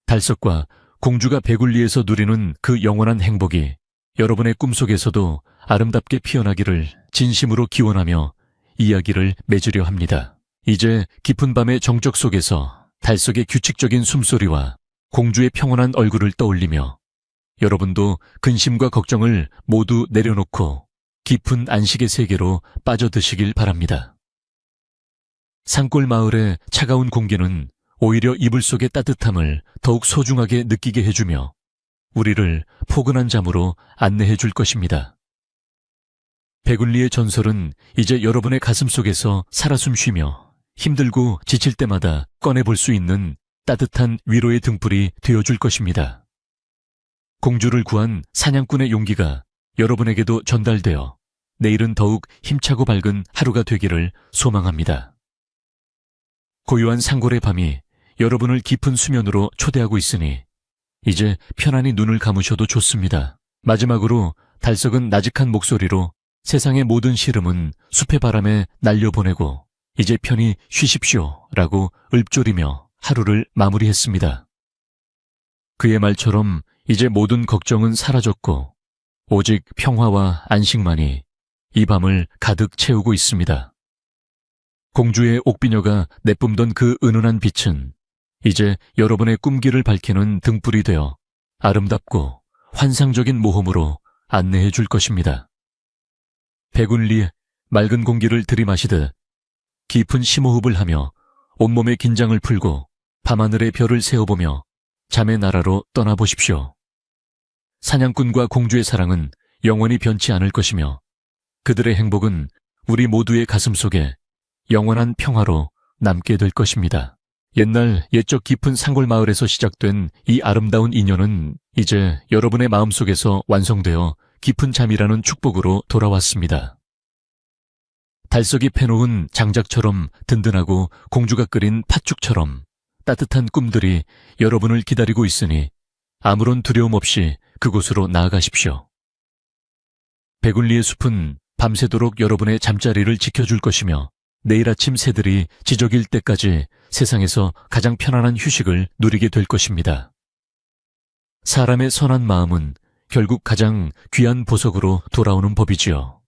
달석과 공주가 베굴리에서 누리는 그 영원한 행복이 여러분의 꿈속에서도 아름답게 피어나기를 진심으로 기원하며 이야기를 맺으려 합니다. 이제 깊은 밤의 정적 속에서 달석의 규칙적인 숨소리와 공주의 평온한 얼굴을 떠올리며 여러분도 근심과 걱정을 모두 내려놓고 깊은 안식의 세계로 빠져드시길 바랍니다. 산골 마을의 차가운 공기는 오히려 이불 속의 따뜻함을 더욱 소중하게 느끼게 해주며 우리를 포근한 잠으로 안내해 줄 것입니다. 베굴리의 전설은 이제 여러분의 가슴 속에서 살아 숨쉬며 힘들고 지칠 때마다 꺼내볼 수 있는 따뜻한 위로의 등불이 되어줄 것입니다. 공주를 구한 사냥꾼의 용기가 여러분에게도 전달되어 내일은 더욱 힘차고 밝은 하루가 되기를 소망합니다. 고요한 산골의 밤이 여러분을 깊은 수면으로 초대하고 있으니 이제 편안히 눈을 감으셔도 좋습니다. 마지막으로 달석은 나직한 목소리로 세상의 모든 시름은 숲의 바람에 날려보내고 이제 편히 쉬십시오 라고 읊조리며 하루를 마무리했습니다. 그의 말처럼 이제 모든 걱정은 사라졌고 오직 평화와 안식만이 이 밤을 가득 채우고 있습니다. 공주의 옥비녀가 내뿜던 그 은은한 빛은 이제 여러분의 꿈길을 밝히는 등불이 되어 아름답고 환상적인 모험으로 안내해 줄 것입니다. 베굴리 맑은 공기를 들이마시듯 깊은 심호흡을 하며 온몸의 긴장을 풀고 밤하늘의 별을 세어보며 잠의 나라로 떠나보십시오. 사냥꾼과 공주의 사랑은 영원히 변치 않을 것이며 그들의 행복은 우리 모두의 가슴 속에 영원한 평화로 남게 될 것입니다. 옛날 옛적 깊은 산골 마을에서 시작된 이 아름다운 인연은 이제 여러분의 마음속에서 완성되어 깊은 잠이라는 축복으로 돌아왔습니다. 달석이 패놓은 장작처럼 든든하고 공주가 끓인 팥죽처럼 따뜻한 꿈들이 여러분을 기다리고 있으니 아무런 두려움 없이 그곳으로 나아가십시오. 베굴리의 숲은 밤새도록 여러분의 잠자리를 지켜줄 것이며 내일 아침 새들이 지저길 때까지 세상에서 가장 편안한 휴식을 누리게 될 것입니다. 사람의 선한 마음은 결국 가장 귀한 보석으로 돌아오는 법이지요.